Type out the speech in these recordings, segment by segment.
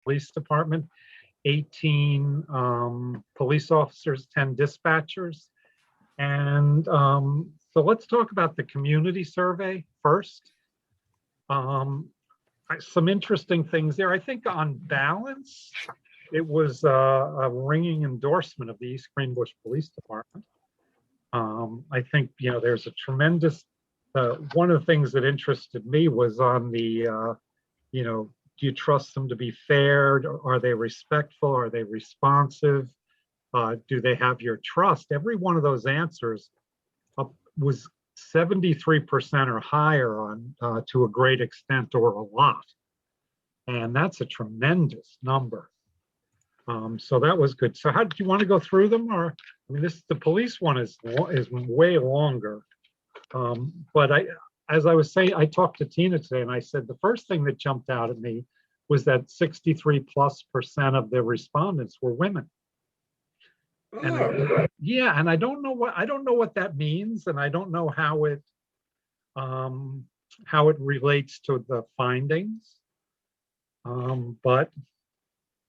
Police Department, 18 police officers, 10 dispatchers. And so let's talk about the community survey first. Some interesting things there. I think on balance, it was a ringing endorsement of the East Greenbush Police Department. I think, there's a tremendous, one of the things that interested me was on the, do you trust them to be fair? Are they respectful? Are they responsive? Do they have your trust? Every one of those answers was 73% or higher on to a great extent or a lot. And that's a tremendous number. So that was good. So how do you want to go through them? Or, I mean, the police one is way longer. But as I was saying, I talked to Tina today and I said, the first thing that jumped out at me was that 63+% of the respondents were women. And and I don't know what that means, and I don't know how it relates to the findings. But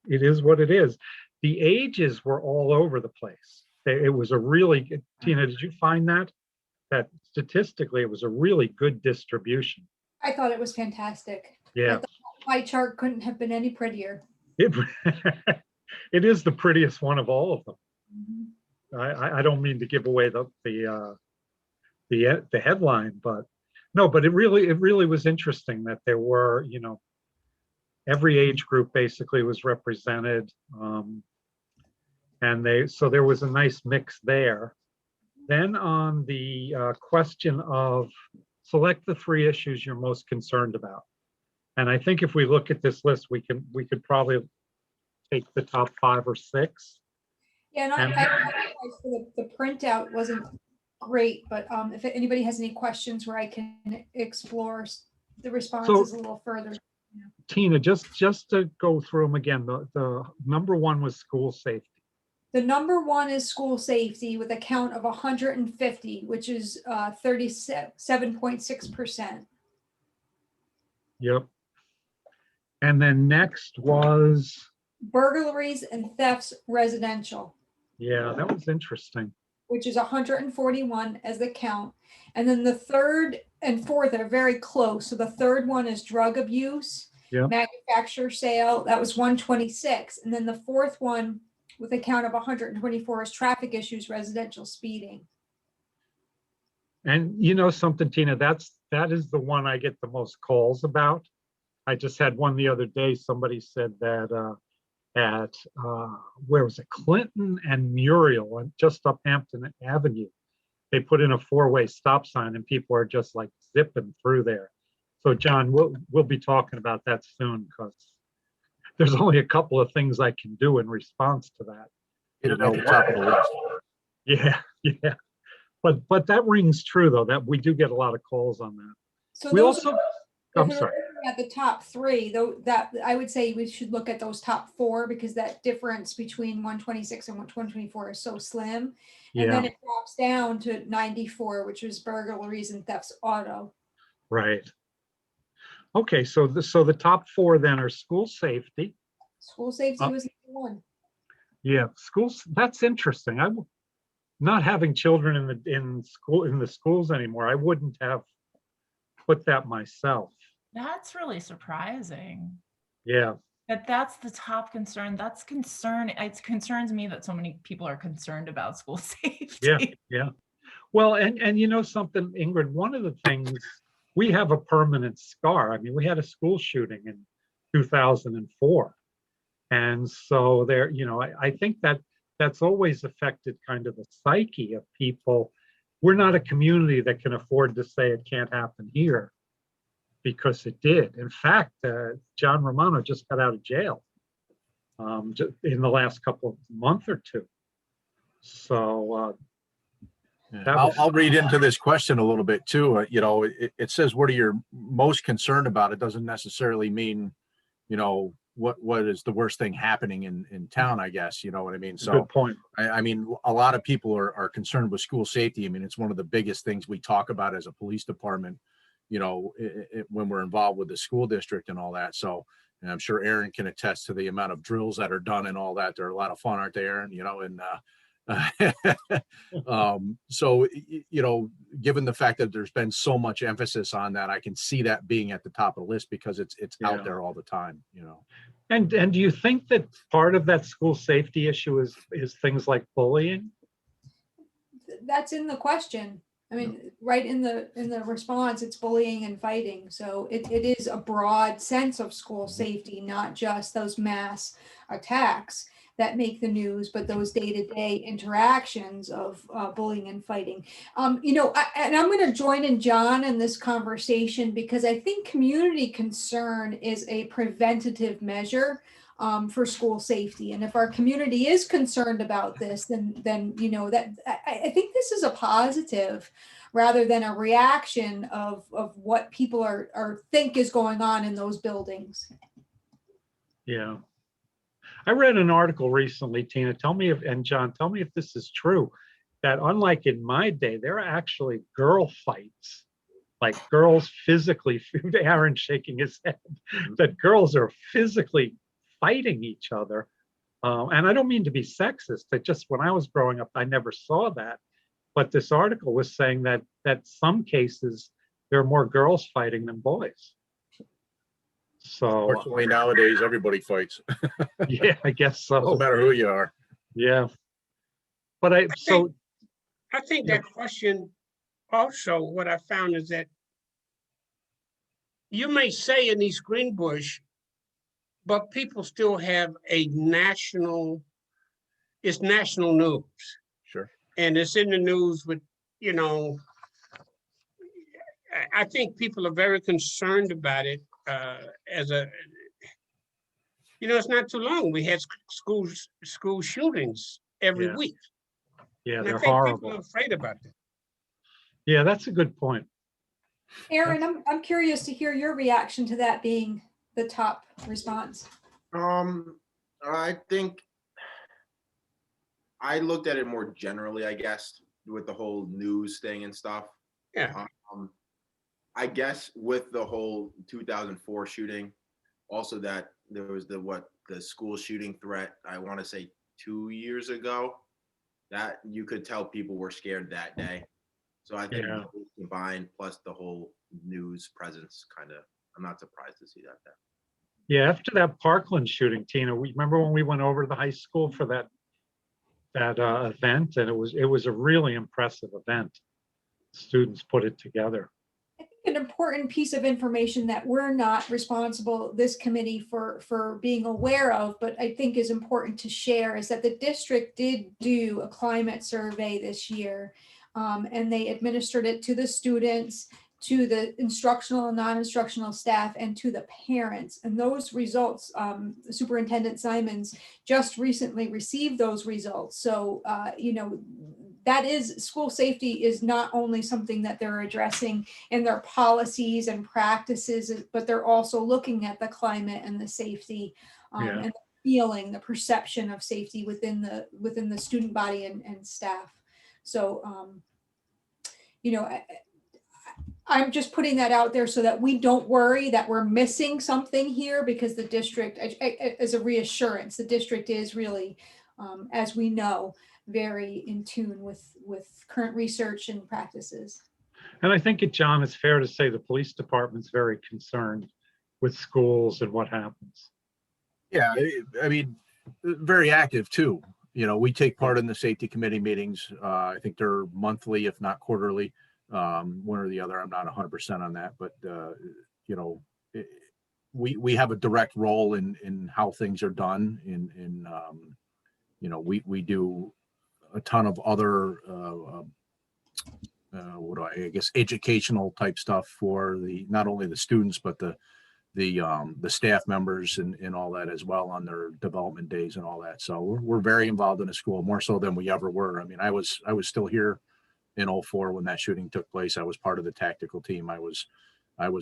it is what it is. The ages were all over the place. It was a really, Tina, did you find that statistically it was a really good distribution? I thought it was fantastic. Yeah. The pie chart couldn't have been any prettier. It is the prettiest one of all of them. I don't mean to give away the headline, but it really was interesting that there were, every age group basically was represented, and so there was a nice mix there. Then on the question of select the 3 issues you're most concerned about, and I think if we look at this list, we could probably take the top 5 or 6. Yeah, and I the printout wasn't great, but if anybody has any questions where I can explore the responses a little further. Tina, just to go through them again, the number 1 was school safety. The number 1 is school safety with a count of 150, which is 37.6%. Yep. And then next was burglaries and thefts residential. Yeah, that was interesting. Which is 141 as the count. And then the 3rd and 4th are very close. So the 3rd one is drug abuse, manufacturer sale. That was 126. And then the 4th one with a count of 124 is traffic issues, residential speeding. And you know something, Tina, that is the one I get the most calls about. I just had one the other day. Somebody said that at where was it, Clinton and Muriel, and just up Hampton Avenue, they put in a 4-way stop sign and people are just like zipping through there. So John, we'll be talking about that soon, because there's only a couple of things I can do in response to that. At the top of the list. Yeah. But that rings true though, that we do get a lot of calls on that. So we also, I'm sorry. At the top 3, though, that I would say we should look at those top 4, because that difference between 126 and 124 is so slim. And then it drops down to 94, which is burglaries and thefts auto. Right. Okay, so the top 4 then are school safety. School safety was number 1. Yeah, schools. That's interesting. Not having children in the schools anymore, I wouldn't have put that myself. That's really surprising. Yeah. That's the top concern. That's concern. It concerns me that so many people are concerned about school safety. Yeah. Well, and you know something, Ingrid, one of the things, we have a permanent scar. I mean, we had a school shooting in 2004. And so there, I think that's always affected kind of the psyche of people. We're not a community that can afford to say it can't happen here, because it did. In fact, John Romano just got out of jail in the last couple of month or 2. So I'll read into this question a little bit too. It says, what are you most concerned about? It doesn't necessarily mean, what is the worst thing happening in town, I guess, you know what I mean? So good point. I mean, a lot of people are concerned with school safety. I mean, it's one of the biggest things we talk about as a police department, when we're involved with the school district and all that. So, And I'm sure Aaron can attest to the amount of drills that are done and all that. They're a lot of fun, aren't they, Aaron? So, given the fact that there's been so much emphasis on that, I can see that being at the top of the list because it's out there all the time, And do you think that part of that school safety issue is things like bullying? That's in the question. I mean, right in the response, it's bullying and fighting. So it is a broad sense of school safety, not just those mass attacks that make the news, but those day-to-day interactions of bullying and fighting. And I'm going to join in John in this conversation because I think community concern is a preventative measure for school safety. And if our community is concerned about this, then that I think this is a positive rather than a reaction of what people are think is going on in those buildings. Yeah. I read an article recently, Tina, and John, tell me if this is true, that unlike in my day, there are actually girl fights, like girls physically, Aaron shaking his head, that girls are physically fighting each other. And I don't mean to be sexist. When I was growing up, I never saw that. But this article was saying that some cases, there are more girls fighting than boys. So fortunately nowadays, everybody fights. Yeah, I guess so. Doesn't matter who you are. Yeah. But I think that question also, what I found is that you may say in East Greenbush, but people still have it's national news. Sure. And it's in the news with, I think people are very concerned about it it's not too long. We had school shootings every week. Yeah, and they're I think horrible. people are afraid about that. Yeah, that's a good point. Aaron, I'm curious to hear your reaction to that being the top response. I think I looked at it more generally, I guess, with the whole news thing and stuff. Yeah. I guess with the whole 2004 shooting, also that there was the school shooting threat, I want to say 2 years ago, that you could tell people were scared that day. So I think those combined plus the whole news presence I'm not surprised to see that. Yeah, after that Parkland shooting, Tina, we remember when we went over to the high school for that event, and it was a really impressive event. Students put it together. I think an important piece of information that we're not responsible, this committee, for being aware of, but I think is important to share, is that the district did do a climate survey this year, and they administered it to the students, to the instructional and non-instructional staff, and to the parents. And those results, Superintendent Simons just recently received those results. So, that is, school safety is not only something that they're addressing in their policies and practices, but they're also looking at the climate and the safety and the feeling, the perception of safety within the student body and staff. So, I'm just putting that out there so that we don't worry that we're missing something here, because the district, as a reassurance, the district is really, as we know, very in tune with current research and practices. And I think, John, it's fair to say the police department's very concerned with schools and what happens. Yeah, I mean, very active too. We take part in the safety committee meetings. I think they're monthly, if not quarterly. One or the other. I'm not 100% on that, but we have a direct role in how things are done. We do a ton of other educational type stuff for not only the students but the staff members and all that as well on their development days and all that. So we're very involved in the school, more so than we ever were. I mean, I was still here in 2004 when that shooting took place. I was part of the tactical team. I was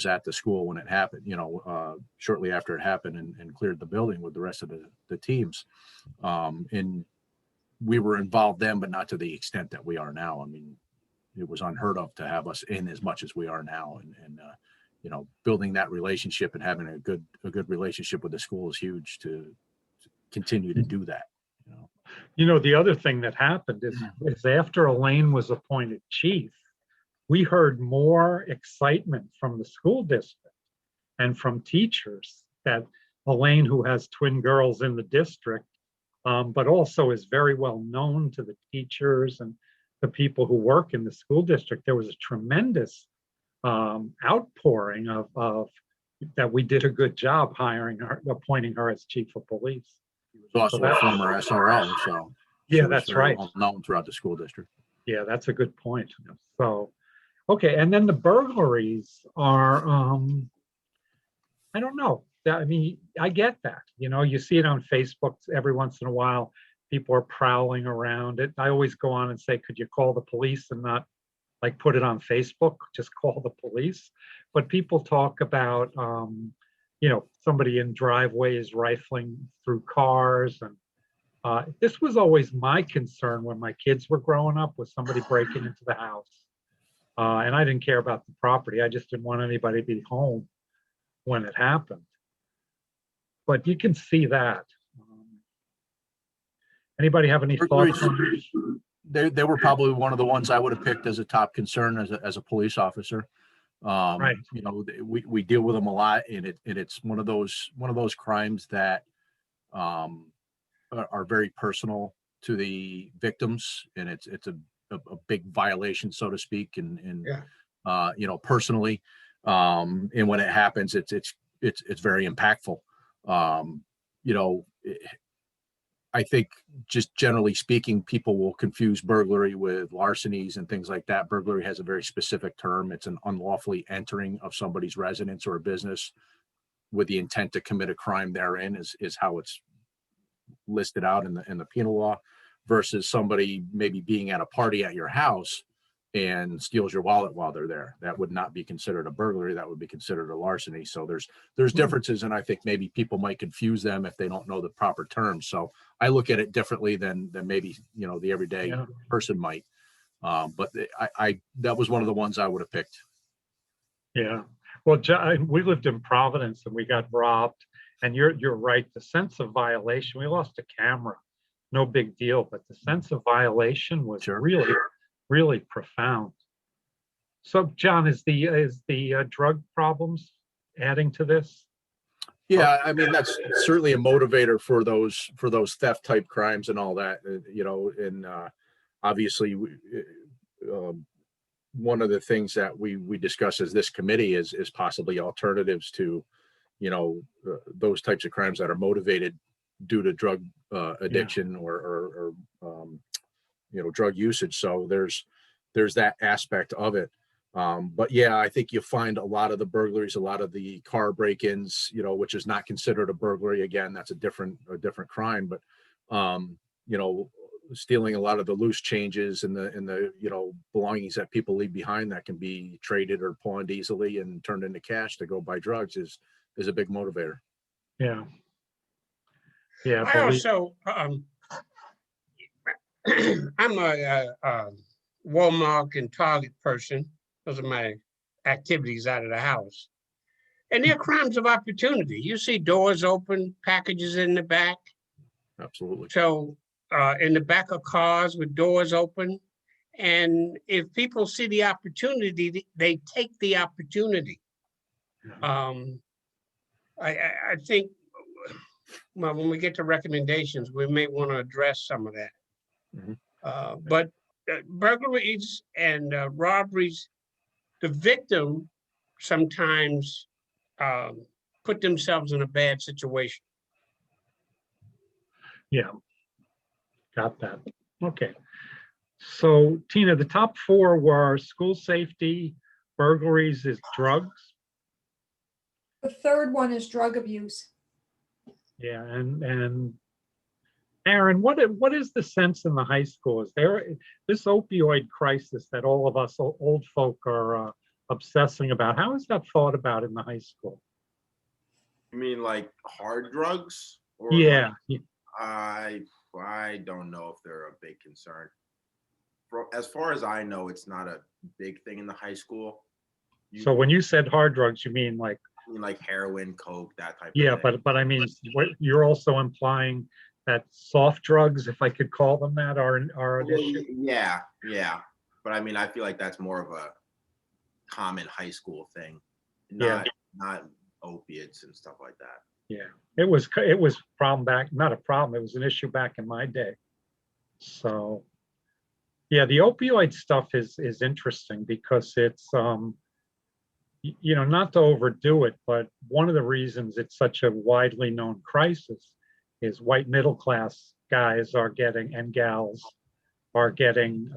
at the school when it happened, shortly after it happened, and cleared the building with the rest of the teams. And we were involved then, but not to the extent that we are now. I mean, it was unheard of to have us in as much as we are now. And you know, building that relationship and having a good relationship with the school is huge to continue to do that. You know, The other thing that happened is after Elaine was appointed chief, we heard more excitement from the school district and from teachers that Elaine, who has twin girls in the district, but also is very well known to the teachers and the people who work in the school district. There was a tremendous outpouring of that we did a good job hiring her, appointing her as chief of police. he was also a former SRO, so she Yeah, was that's very right. well known throughout the school district. Yeah, that's a good point. So, okay, and then the burglaries are, I don't know. I mean, I get that. You see it on Facebook every once in a while. People are prowling around it. I always go on and say, could you call the police and not like put it on Facebook? Just call the police. But people talk about, somebody in driveways rifling through cars. And this was always my concern when my kids were growing up, was somebody breaking into the house. And I didn't care about the property. I just didn't want anybody to be home when it happened. But you can see that. Anybody have any thoughts on this? They were probably one of the ones I would have picked as a top concern as a police officer. Right. We deal with them a lot, and it's one of those crimes that are very personal to the victims, and it's a big violation, so to speak, and personally, and when it happens, it's very impactful. I think just generally speaking, people will confuse burglary with larcenies and things like that. Burglary has a very specific term. It's an unlawfully entering of somebody's residence or a business with the intent to commit a crime therein, is how it's listed out in the penal law, versus somebody maybe being at a party at your house and steals your wallet while they're there. That would not be considered a burglary. That would be considered a larceny. So there's differences, and I think maybe people might confuse them if they don't know the proper terms. So I look at it differently than maybe the everyday person might. But I that was one of the ones I would have picked. Yeah. Well, we lived in Providence and we got robbed. And you're right. The sense of violation. We lost a camera. No big deal, but the sense of violation was really, really profound. So, John, is the drug problems adding to this? Yeah, I mean, that's certainly a motivator for those theft type crimes and all that, and obviously one of the things that we discuss as this committee is possibly alternatives to those types of crimes that are motivated due to drug addiction or drug usage. So there's that aspect of it. But yeah, I think you find a lot of the burglaries, a lot of the car break-ins, which is not considered a burglary. Again, that's a different crime, but stealing a lot of the loose changes and the belongings that people leave behind that can be traded or pawned easily and turned into cash to go buy drugs is a big motivator. Yeah. Yeah. I also, I'm a Walmart and Target person. Those are my activities out of the house. And they're crimes of opportunity. You see doors open, packages in the back. Absolutely. So in the back of cars with doors open. And if people see the opportunity, they take the opportunity. I think, well, when we get to recommendations, we may want to address some of that. Mm-hmm. But burglaries and robberies, the victim sometimes put themselves in a bad situation. Yeah, got that. Okay. So, Tina, the top four were school safety, burglaries, is drugs. The third one is drug abuse. Yeah, and Aaron, what is the sense in the high school? Is there this opioid crisis that all of us old folk are obsessing about? How is that thought about in the high school? You mean like hard drugs? Or Yeah. I don't know if they're a big concern. As far as I know, it's not a big thing in the high school. So when you said hard drugs, you mean like, I mean, like heroin, coke, that type yeah, of thing. but I mean, what you're also implying that soft drugs, if I could call them that, are an Well, issue. yeah, yeah. But I mean, I feel like that's more of a common high school thing, Yeah. not opiates and stuff like that. Yeah, it was problem back, not a problem. It was an issue back in my day. So, yeah, the opioid stuff is interesting because it's not to overdo it, but one of the reasons it's such a widely known crisis is white middle class guys are getting and gals are getting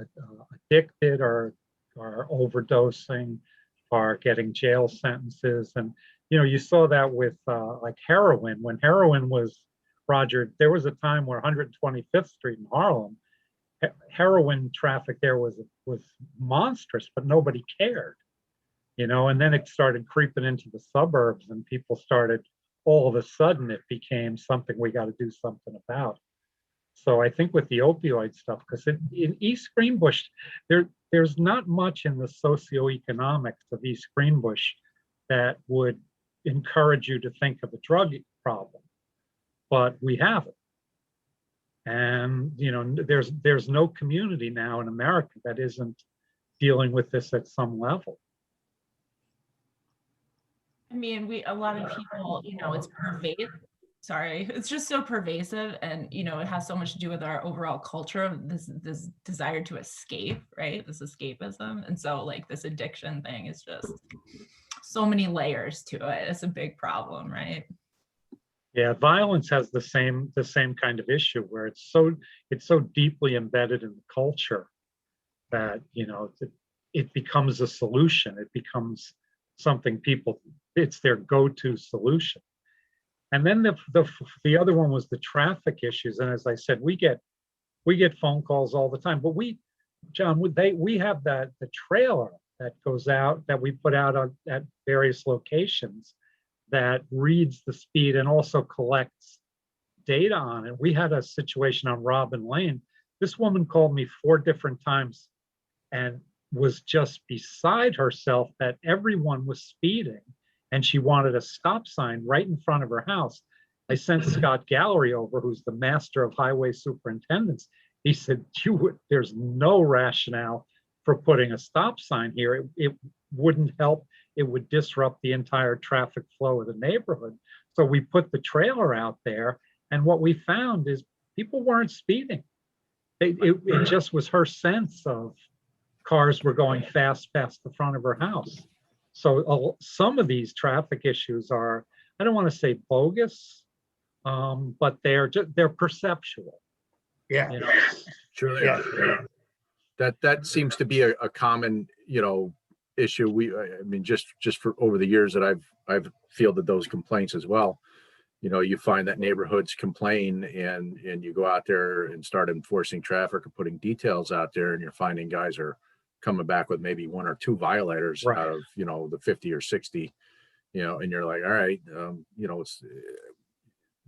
addicted or are overdosing, are getting jail sentences. And, you saw that with like heroin. When heroin was, Roger, there was a time where 125th Street in Harlem, heroin traffic there was monstrous, but nobody cared, and then it started creeping into the suburbs and people started, all of a sudden it became something we got to do something about. So I think with the opioid stuff, because in East Greenbush, there's not much in the socioeconomics of East Greenbush that would encourage you to think of a drug problem, but we have it. And there's no community now in America that isn't dealing with this at some level. I mean, a lot of people, it's pervasive. Sorry, it's just so pervasive, and it has so much to do with our overall culture of this desire to escape, right? This escapism, and so like this addiction thing is just so many layers to it. It's a big problem, right? Yeah, violence has the same kind of issue where it's so deeply embedded in the culture that it becomes a solution. It becomes something it's their go-to solution. And then the other one was the traffic issues. And as I said, we get phone calls all the time. But we have the trailer that goes out, that we put out at various locations, that reads the speed and also collects data on it. We had a situation on Robin Lane. This woman called me 4 different times and was just beside herself that everyone was speeding, and she wanted a stop sign right in front of her house. I sent Scott Gallery over, who's the master of highway superintendents. He said, there's no rationale for putting a stop sign here. It wouldn't help. It would disrupt the entire traffic flow of the neighborhood. So we put the trailer out there, and what we found is people weren't speeding. It just was her sense of cars were going fast past the front of her house. So some of these traffic issues are, I don't want to say bogus, but they're perceptual. Yeah. Sure they are. That seems to be a common, issue. I mean, just for over the years that I've fielded those complaints as well. You find that neighborhoods complain, and you go out there and start enforcing traffic or putting details out there, and you're finding guys are coming back with maybe 1 or 2 violators Right. out of the 50 or 60, and you're like, all right, it's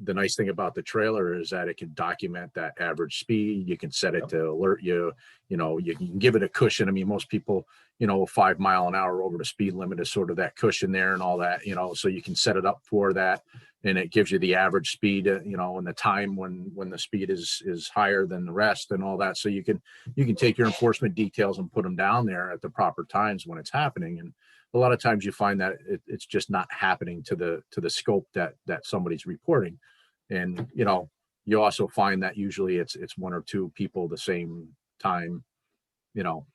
the nice thing about the trailer is that it can document that average speed. You can set it to alert you. You can give it a cushion. I mean, most people, 5 mile an hour over the speed limit is sort of that cushion there and all that, so you can set it up for that. And it gives you the average speed, and the time when the speed is higher than the rest and all that. So you can take your enforcement details and put them down there at the proper times when it's happening. And a lot of times you find that it's just not happening to the scope that somebody's reporting. And, you also find that usually it's 1 or 2 people the same time,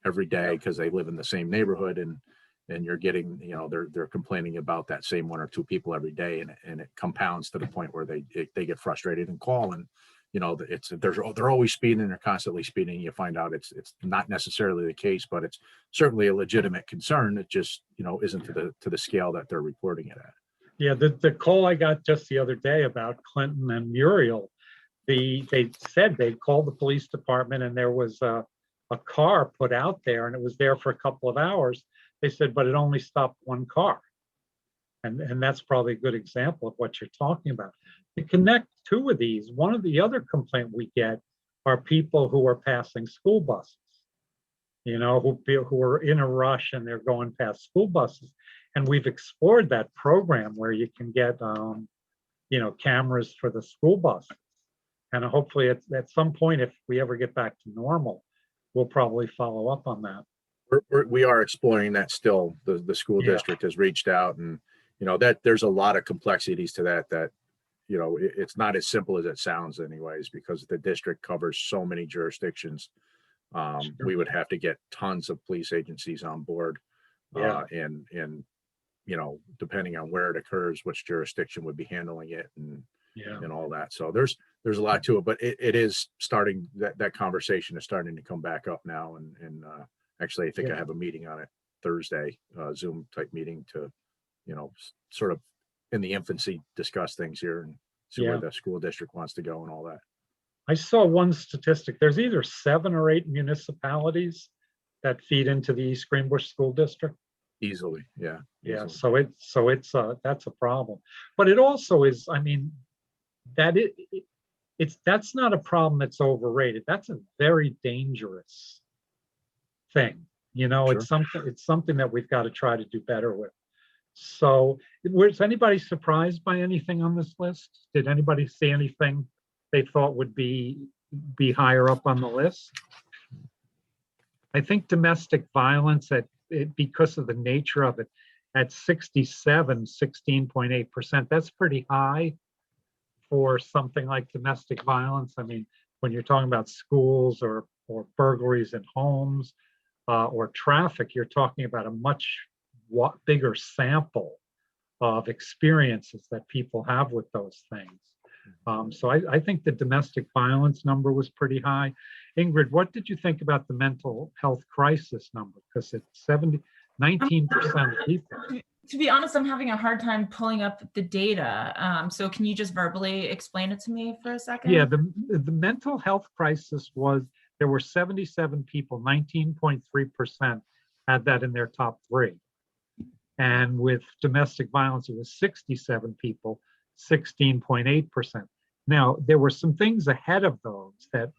every day, because they live in the same neighborhood, and you're getting, they're complaining about that same 1 or 2 people every day. And it compounds to the point where they get frustrated and call, and, they're always speeding, they're constantly speeding. You find out it's not necessarily the case, but it's certainly a legitimate concern. It just, isn't to the scale that they're reporting it at. Yeah, the call I got just the other day about Clinton and Muriel, they said they'd called the police department, and there was a car put out there, and it was there for a couple of hours. They said, but it only stopped 1 car. And that's probably a good example of what you're talking about. To connect 2 of these, one of the other complaint we get are people who are passing school buses. who are in a rush and they're going past school buses. And we've explored that program where you can get, cameras for the school buses. And hopefully at some point, if we ever get back to normal, we'll probably follow up on that. We are exploring that still. The school district has reached out, and that there's a lot of complexities to that it's not as simple as it sounds anyways, because the district covers so many jurisdictions. We would have to get tons of police agencies on board, and depending on where it occurs, which jurisdiction would be handling it, and all that. So there's a lot to it, but it is starting, that conversation is starting to come back up now. And actually, I think I have a meeting on it Thursday, Zoom type meeting to, sort of in the infancy, discuss things here and see where the school district wants to go and all that. I saw one statistic. There's either 7 or 8 municipalities that feed into the East Greenbush School District. Easily, yeah. Yeah, so it's that's a problem. But it also is, I mean, that's not a problem that's overrated. That's a very dangerous thing. Sure. It's something that we've got to try to do better with. So was anybody surprised by anything on this list? Did anybody see anything they thought would be higher up on the list? I think domestic violence because of the nature of it at 16.8%, that's pretty high for something like domestic violence. I mean, when you're talking about schools or burglaries in homes or traffic, you're talking about a much bigger sample of experiences that people have with those things. So I think the domestic violence number was pretty high. Ingrid, what did you think about the mental health crisis number? Because it's 19% of people. To be honest, I'm having a hard time pulling up the data. So can you just verbally explain it to me for a second? Yeah, the mental health crisis there were 77 people, 19.3% had that in their top 3. And with domestic violence, it was 67 people, 16.8%. Now, there were some things ahead of those that,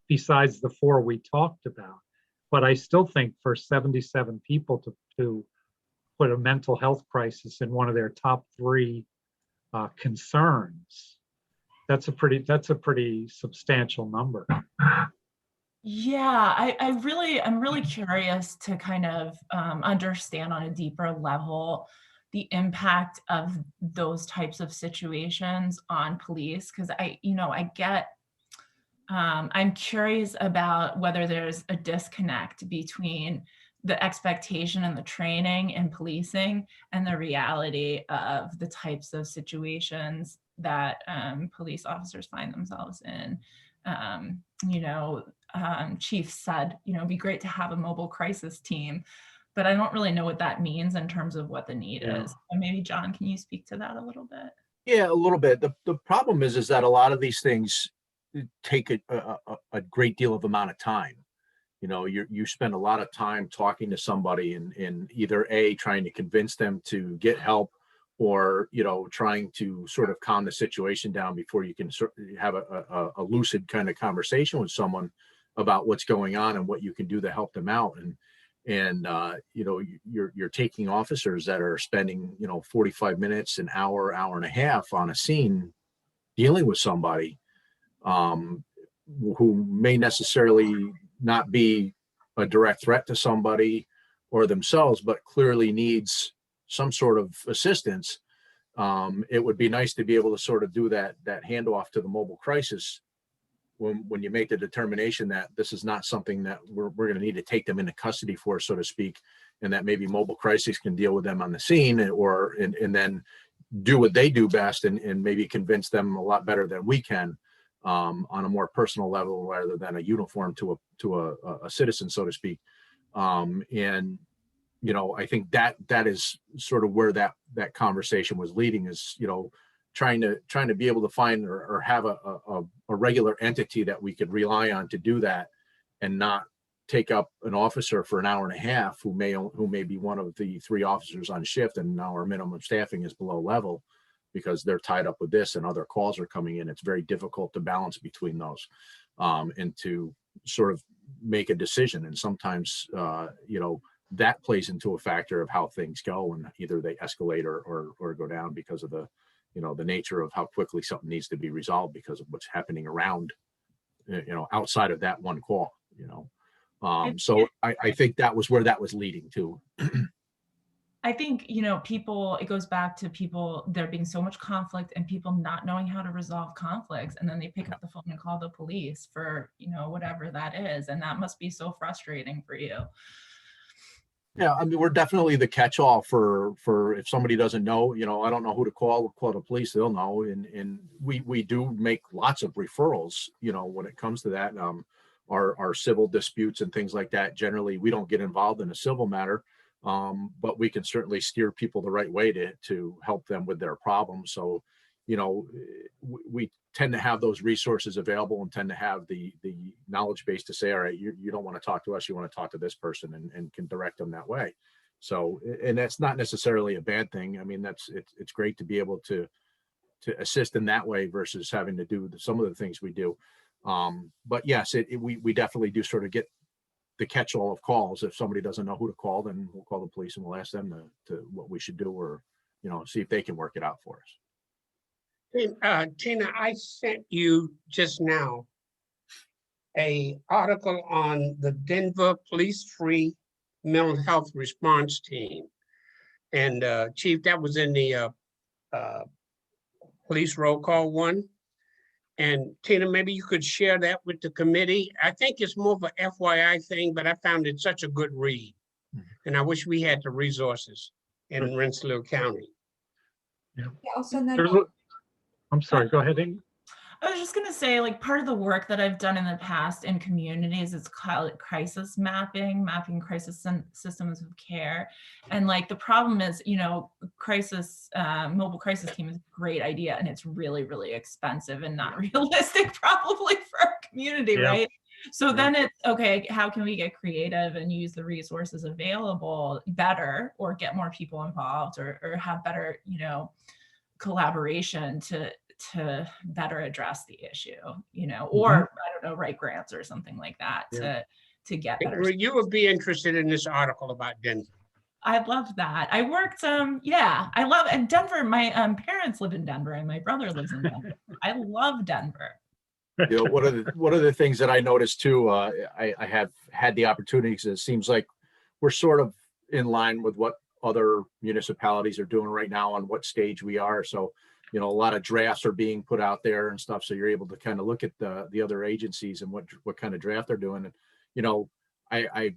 besides the 4 we talked about, but I still think for 77 people to put a mental health crisis in one of their top 3 concerns, that's a pretty substantial number. Yeah, I'm really curious to kind of understand on a deeper level the impact of those types of situations on police, because I'm curious about whether there's a disconnect between the expectation and the training in policing and the reality of the types of situations that police officers find themselves in. Chief said, it'd be great to have a mobile crisis team, but I don't really know what that means in terms of what the need is. So maybe John, can you speak to that a little bit? Yeah, a little bit. The problem is that a lot of these things take a great deal of amount of time. You spend a lot of time talking to somebody and either trying to convince them to get help, or trying to sort of calm the situation down before you can have a lucid kind of conversation with someone about what's going on and what you can do to help them out. And you're taking officers that are spending 45 minutes, an hour and a half on a scene dealing with somebody who may necessarily not be a direct threat to somebody or themselves, but clearly needs some sort of assistance. It would be nice to be able to sort of do that handoff to the mobile crisis when you make the determination that this is not something that we're going to need to take them into custody for, so to speak, and that maybe mobile crisis can deal with them on the scene, and then do what they do best and maybe convince them a lot better than we can on a more personal level rather than a uniform to a citizen, so to speak. And I think that is sort of where that conversation was leading, is trying to be able to find or have a regular entity that we could rely on to do that, and not take up an officer for an hour and a half who may be one of the 3 officers on shift, and now our minimum staffing is below level because they're tied up with this and other calls are coming in. It's very difficult to balance between those, and to sort of make a decision. And sometimes, that plays into a factor of how things go, and either they escalate or go down because of the nature of how quickly something needs to be resolved because of what's happening around, outside of that one call, So I think that was where that was leading to. I think, people, it goes back to people, there being so much conflict and people not knowing how to resolve conflicts. And then they pick up the phone and call the police for, whatever that is. And that must be so frustrating for you. Yeah, I mean, we're definitely the catch-all for if somebody doesn't know, I don't know who to call, we'll call the police, they'll know. And we do make lots of referrals, when it comes to that. Our civil disputes and things like that, generally, we don't get involved in a civil matter, but we can certainly steer people the right way to help them with their problems. So, we tend to have those resources available and tend to have the knowledge base to say, all right, you don't want to talk to us, you want to talk to this person, and can direct them that way. So, and that's not necessarily a bad thing. I mean, it's great to be able to assist in that way versus having to do some of the things we do. But yes, we definitely do sort of get the catch-all of calls. If somebody doesn't know who to call, then we'll call the police and we'll ask them to what we should do, or see if they can work it out for us. Tina, I sent you just now a article on the Denver Police-Free Mental Health Response Team. And Chief, that was in the police roll call one. And Tina, maybe you could share that with the committee. I think it's more of a FYI thing, but I found it such a good read. And I wish we had the resources in Rensselaer County. Yeah, I'll send that. I'm sorry, go ahead, Ing. I was just going to say, like, part of the work that I've done in the past in communities is called crisis mapping crisis systems of care. And like, the problem is, mobile crisis team is a great idea. And it's really, really expensive and not realistic probably for our community, right? So then it's, okay, how can we get creative and use the resources available better, or get more people involved, or have better, collaboration to better address the issue, or I don't know, write grants or something like that to get better. You would be interested in this article about Denver. I love that. I worked, I love, and Denver, my parents live in Denver and my brother lives in Denver. I love Denver. One of the things that I noticed too, I have had the opportunities, it seems like we're sort of in line with what other municipalities are doing right now on what stage we are. So, a lot of drafts are being put out there and stuff. So you're able to kind of look at the other agencies and what kind of draft they're doing. And, I'm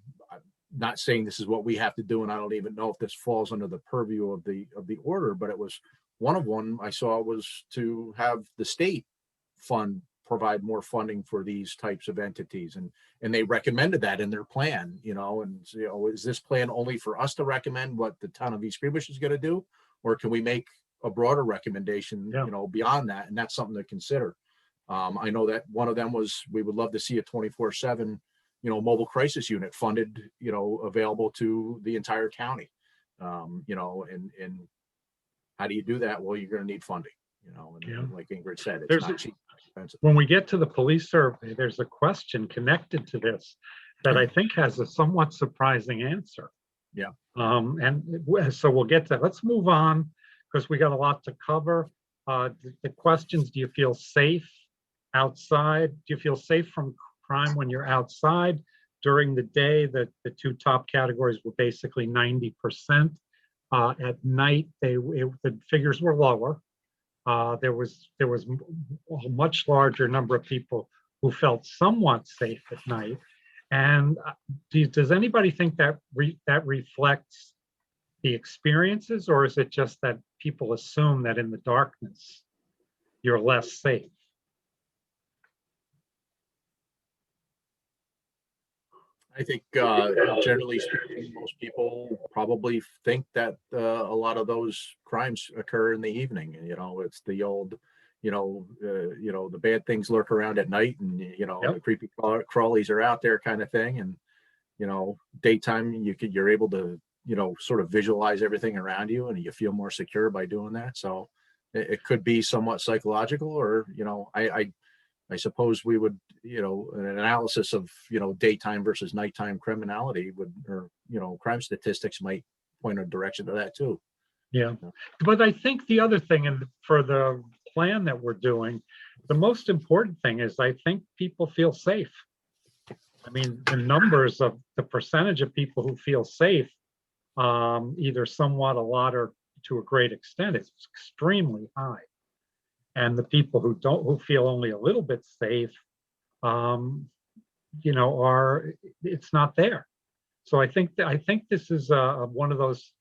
not saying this is what we have to do, and I don't even know if this falls under the purview of the order, but it was one I saw was to have the state provide more funding for these types of entities. And they recommended that in their plan, is this plan only for us to recommend what the town of East Greenbush is going to do? Or can we make a broader recommendation, beyond that? And that's something to consider. I know that one of them was, we would love to see a 24/7, mobile crisis unit funded, available to the entire county. And how do you do that? Well, you're going to need funding, and like Ingrid said, it's not cheap. When we get to the police survey, there's a question connected to this that I think has a somewhat surprising answer. And so we'll get to that. Let's move on, because we got a lot to cover. The questions: do you feel safe outside? Do you feel safe from crime when you're outside? During the day, the two top categories were basically 90%. At night, the figures were lower. There was a much larger number of people who felt somewhat safe at night. And does anybody think that that reflects the experiences, or is it just that people assume that in the darkness you're less safe? I think generally speaking, most people probably think that a lot of those crimes occur in the evening. It's the old, the bad things lurk around at night, and the creepy crawlies are out there, kind of thing. And daytime you're able to sort of visualize everything around you, and you feel more secure by doing that. So it could be somewhat psychological, or I I suppose we would, an analysis of, daytime versus nighttime criminality would, or, crime statistics might point a direction to that too. Yeah, but I think the other thing, and for the plan that we're doing, the most important thing is I think people feel safe. I mean, the numbers of the percentage of people who feel safe, either somewhat, a lot, or to a great extent, is extremely high. And the people who don't, who feel only a little bit safe, it's not there. So I think this is one of those,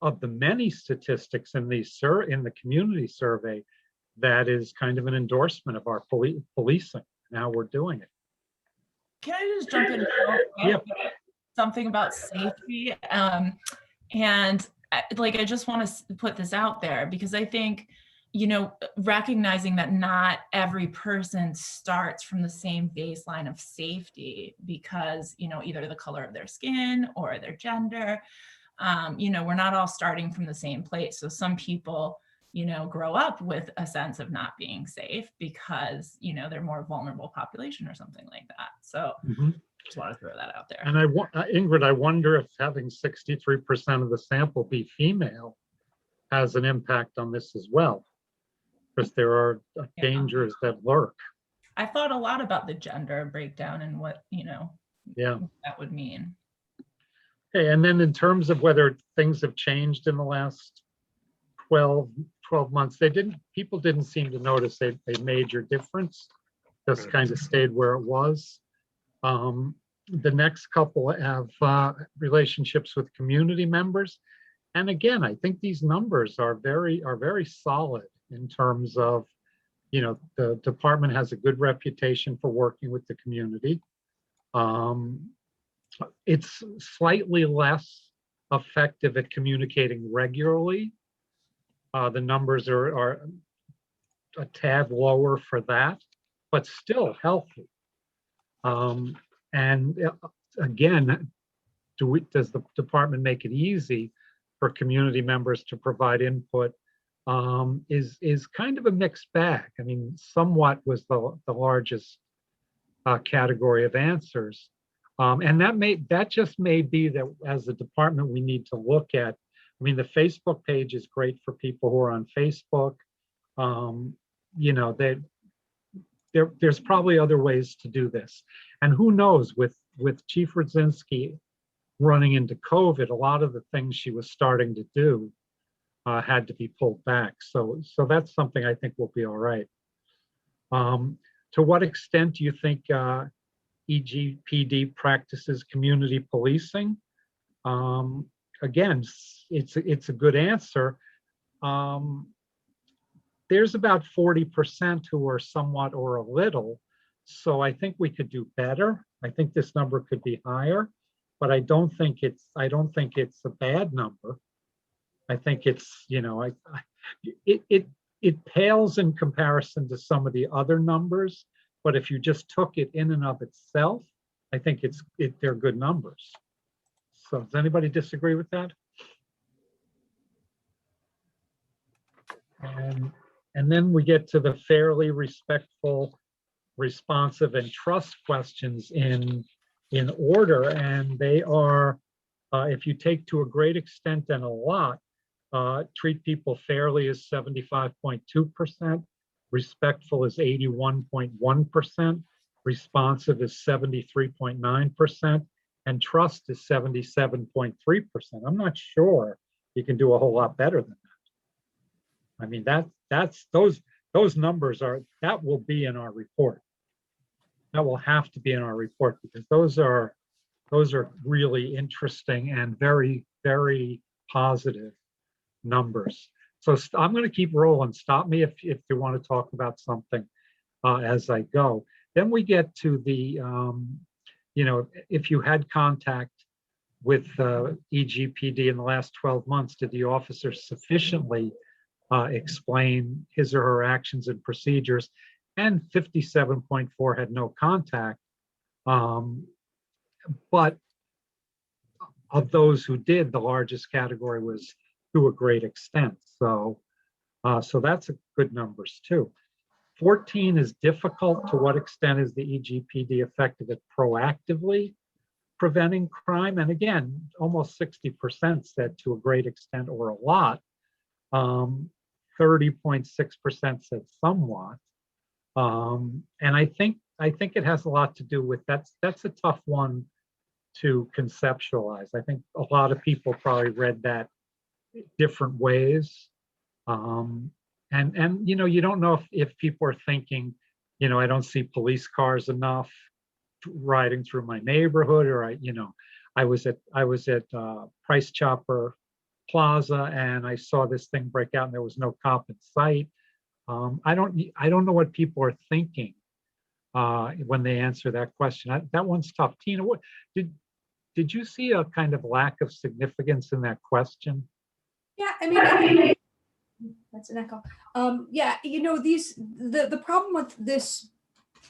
of the many statistics in in the community survey, that is kind of an endorsement of our policing and how we're doing it. Can I just jump in? Yeah. Something about safety, and I just want to put this out there, because I think, recognizing that not every person starts from the same baseline of safety, because, either the color of their skin or their gender, we're not all starting from the same place. So some people, grow up with a sense of not being safe because, they're more vulnerable population or something like that. So just want to throw that out there. And Ingrid, I wonder if having 63% of the sample be female has an impact on this as well, because there are dangers that lurk. I thought a lot about the gender breakdown and what, Yeah, that would mean. Okay, and then in terms of whether things have changed in the last 12 months, people didn't seem to notice a major difference, just kind of stayed where it was. The next couple have relationships with community members. And again, I think these numbers are very solid in terms of, the department has a good reputation for working with the community. It's slightly less effective at communicating regularly. The numbers are a tad lower for that, but still healthy. And again, does the department make it easy for community members to provide input? Is kind of a mixed bag. I mean, somewhat was the largest category of answers. And that just may be that as a department we need to look at. I mean, the Facebook page is great for people who are on Facebook. There's probably other ways to do this. And who knows, with Chief Rudzinski running into COVID, a lot of the things she was starting to do had to be pulled back. So that's something I think will be all right. To what extent do you think EGPD practices community policing? Again, it's a good answer. There's about 40% who are somewhat or a little. So I think we could do better. I think this number could be higher, but I don't think it's a bad number. I think it's, it pales in comparison to some of the other numbers, but if you just took it in and of itself, I think they're good numbers. So does anybody disagree with that? And then we get to the fairly, respectful, responsive, and trust questions in order. And they are, if you take to a great extent and a lot, treat people fairly is 75.2%, respectful is 81.1%, responsive is 73.9%, and trust is 77.3%. I'm not sure you can do a whole lot better than that. I mean, that's those numbers that will be in our report. That will have to be in our report, because those are really interesting and very, very positive numbers. So I'm going to keep rolling. Stop me if you want to talk about something as I go. Then we get to the, if you had contact with EGPD in the last 12 months, did the officer sufficiently explain his or her actions and procedures? And 57.4 had no contact. But of those who did, the largest category was to a great extent. So that's a good numbers too. 14 is difficult. To what extent is the EGPD effective at proactively preventing crime? And again, almost 60% said to a great extent or a lot. 30.6% said somewhat. And I think it has a lot to do with that's a tough one to conceptualize. I think a lot of people probably read that different ways. And you know, you don't know if people are thinking, you know, I don't see police cars enough riding through my neighborhood, or I was at Price Chopper Plaza and I saw this thing break out and there was no cop in sight. I don't know what people are thinking when they answer that question. That one's tough. Tina, what did you see a kind of lack of significance in that question? Yeah, I mean, that's an echo. Yeah, you know, the problem with this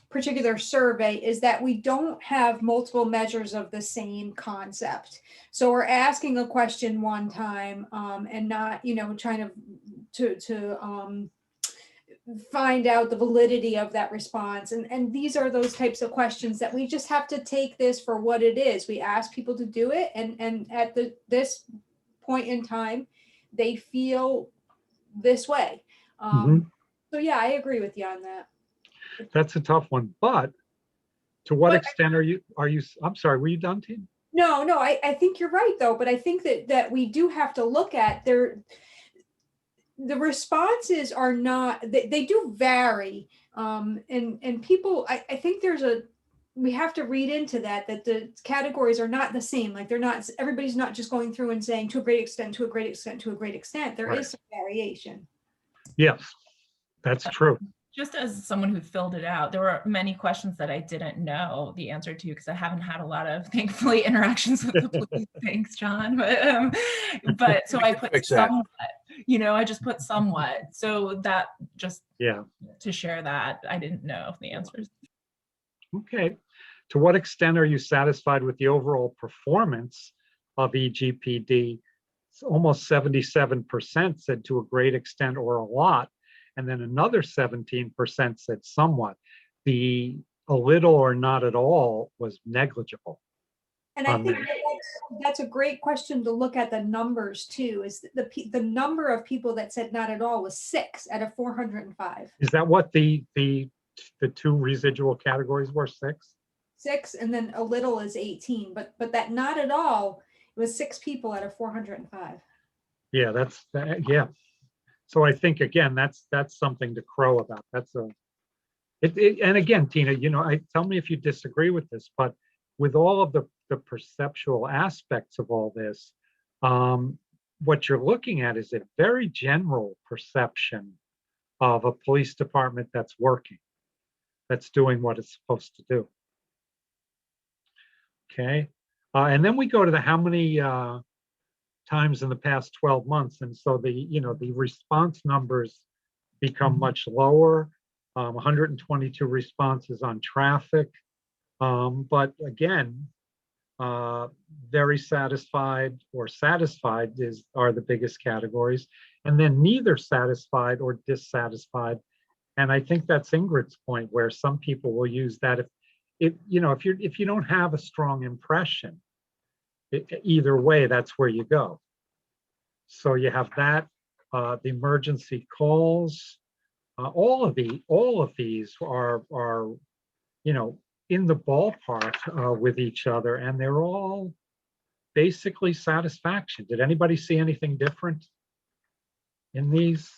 particular survey is that we don't have multiple measures of the same concept. So we're asking a question one time and not, you know, trying to find out the validity of that response. And these are those types of questions that we just have to take this for what it is. We ask people to do it, and at this point in time, they feel this way. So yeah, I agree with you on that. That's a tough one, but to what extent are you, I'm sorry, were you done, Tina? No, I think you're right though, but I think that we do have to look at the responses are not, they do vary. And people, I think we have to read into that the categories are not the same. Like everybody's not just going through and saying to a great extent, to a great extent, to a great extent. There is some variation. Yes, that's true. Just as someone who filled it out, there were many questions that I didn't know the answer to because I haven't had a lot of, thankfully, interactions with the police. Thanks, John. But so I put somewhat, you know, I just put somewhat. So that just to share that, I didn't know the answers. Okay. To what extent are you satisfied with the overall performance of EGPD? Almost 77% said to a great extent or a lot. And then another 17% said somewhat. The a little or not at all was negligible. And I think that's a great question to look at the numbers too, is the number of people that said not at all was 6 out of 405. Is that what the two residual categories were? 6? 6, and then a little is 18, but that not at all, it was 6 people out of 405. Yeah, that's yeah. So I think again, that's something to crow about. That's and again, Tina, you know, tell me if you disagree with this, but with all of the perceptual aspects of all this, what you're looking at is a very general perception of a police department that's working, that's doing what it's supposed to do. Okay, and then we go to the how many times in the past 12 months, and so the response numbers become much lower. 122 responses on traffic, but again, very satisfied or satisfied are the biggest categories, and then neither satisfied or dissatisfied. And I think that's Ingrid's point, where some people will use that if you don't have a strong impression, either way, that's where you go. So you have that, the emergency calls, all of these are in the ballpark with each other, and they're all basically satisfaction. Did anybody see anything different in these?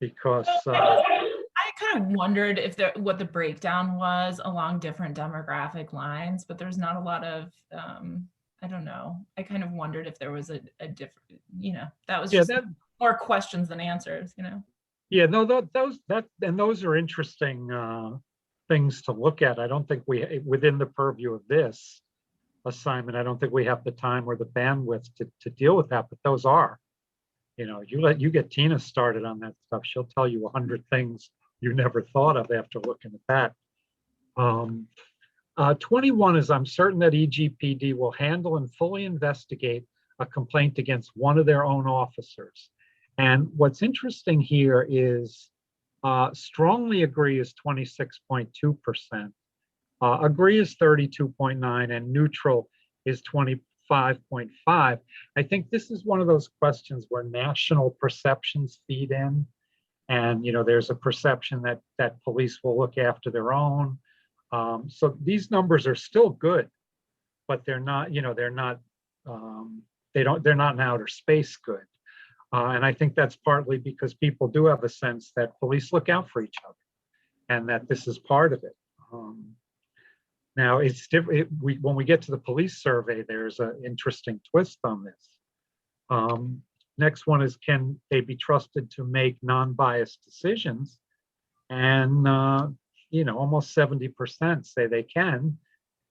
Because I kind of wondered if what the breakdown was along different demographic lines, but there's not a lot of I don't know. I kind of wondered if there was a different, that was just more questions than answers, Yeah, no, those are interesting things to look at. I don't think within the purview of this assignment, I don't think we have the time or the bandwidth to deal with that, but those are, you get Tina started on that stuff. She'll tell you 100 things you never thought of after looking at that. 21 is, I'm certain that EGPD will handle and fully investigate a complaint against one of their own officers And what's interesting here is strongly agree is 26.2%. Agree is 32.9 and neutral is 25.5. I think this is one of those questions where national perceptions feed in. And, there's a perception that police will look after their own. So these numbers are still good, but they're not, they're not in outer space good. And I think that's partly because people do have a sense that police look out for each other and that this is part of it. Now it's different. When we get to the police survey, there's an interesting twist on this. Next one is, can they be trusted to make non-biased decisions? And, almost 70% say they can,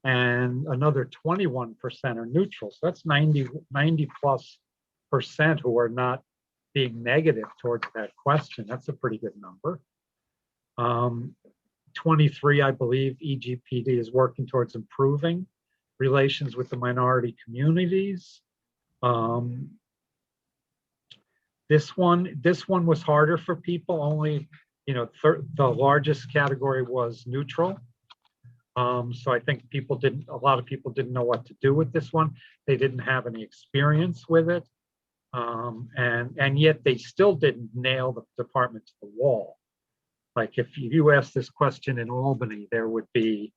and another 21% are neutral. So that's 90 plus percent who are not being negative towards that question. That's a pretty good number. 23, I believe, EGPD is working towards improving relations with the minority communities. This one was harder for people. Only, the largest category was neutral. So I think a lot of people didn't know what to do with this one. They didn't have any experience with it. And yet they still didn't nail the department to the wall. Like if you ask this question in Albany, there would be,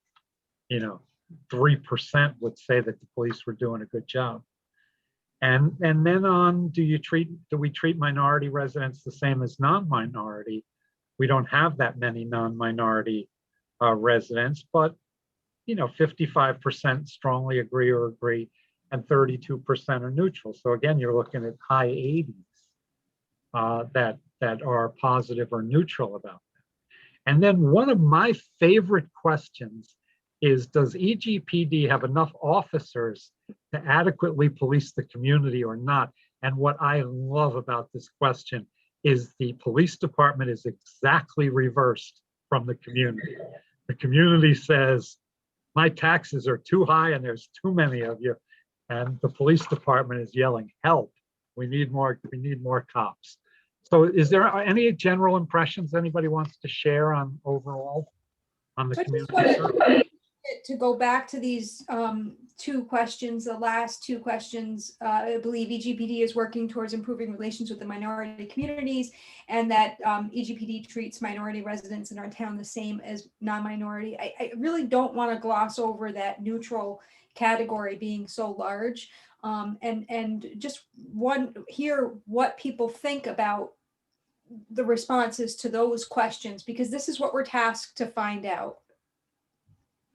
3% would say that the police were doing a good job. And then on, do we treat minority residents the same as non-minority? We don't have that many non-minority residents, but 55% strongly agree or agree, and 32% are neutral. So again, you're looking at high 80s that are positive or neutral about that. And then one of my favorite questions is, does EGPD have enough officers to adequately police the community or not? And what I love about this question is the police department is exactly reversed from the community. The community says, my taxes are too high and there's too many of you. And the police department is yelling, help, we need more cops. So is there any general impressions anybody wants to share on overall on the community? To go back to these two questions, the last two questions, I believe EGPD is working towards improving relations with the minority communities, and that EGPD treats minority residents in our town the same as non-minority. I really don't want to gloss over that neutral category being so large, and just hear what people think about the responses to those questions, because this is what we're tasked to find out.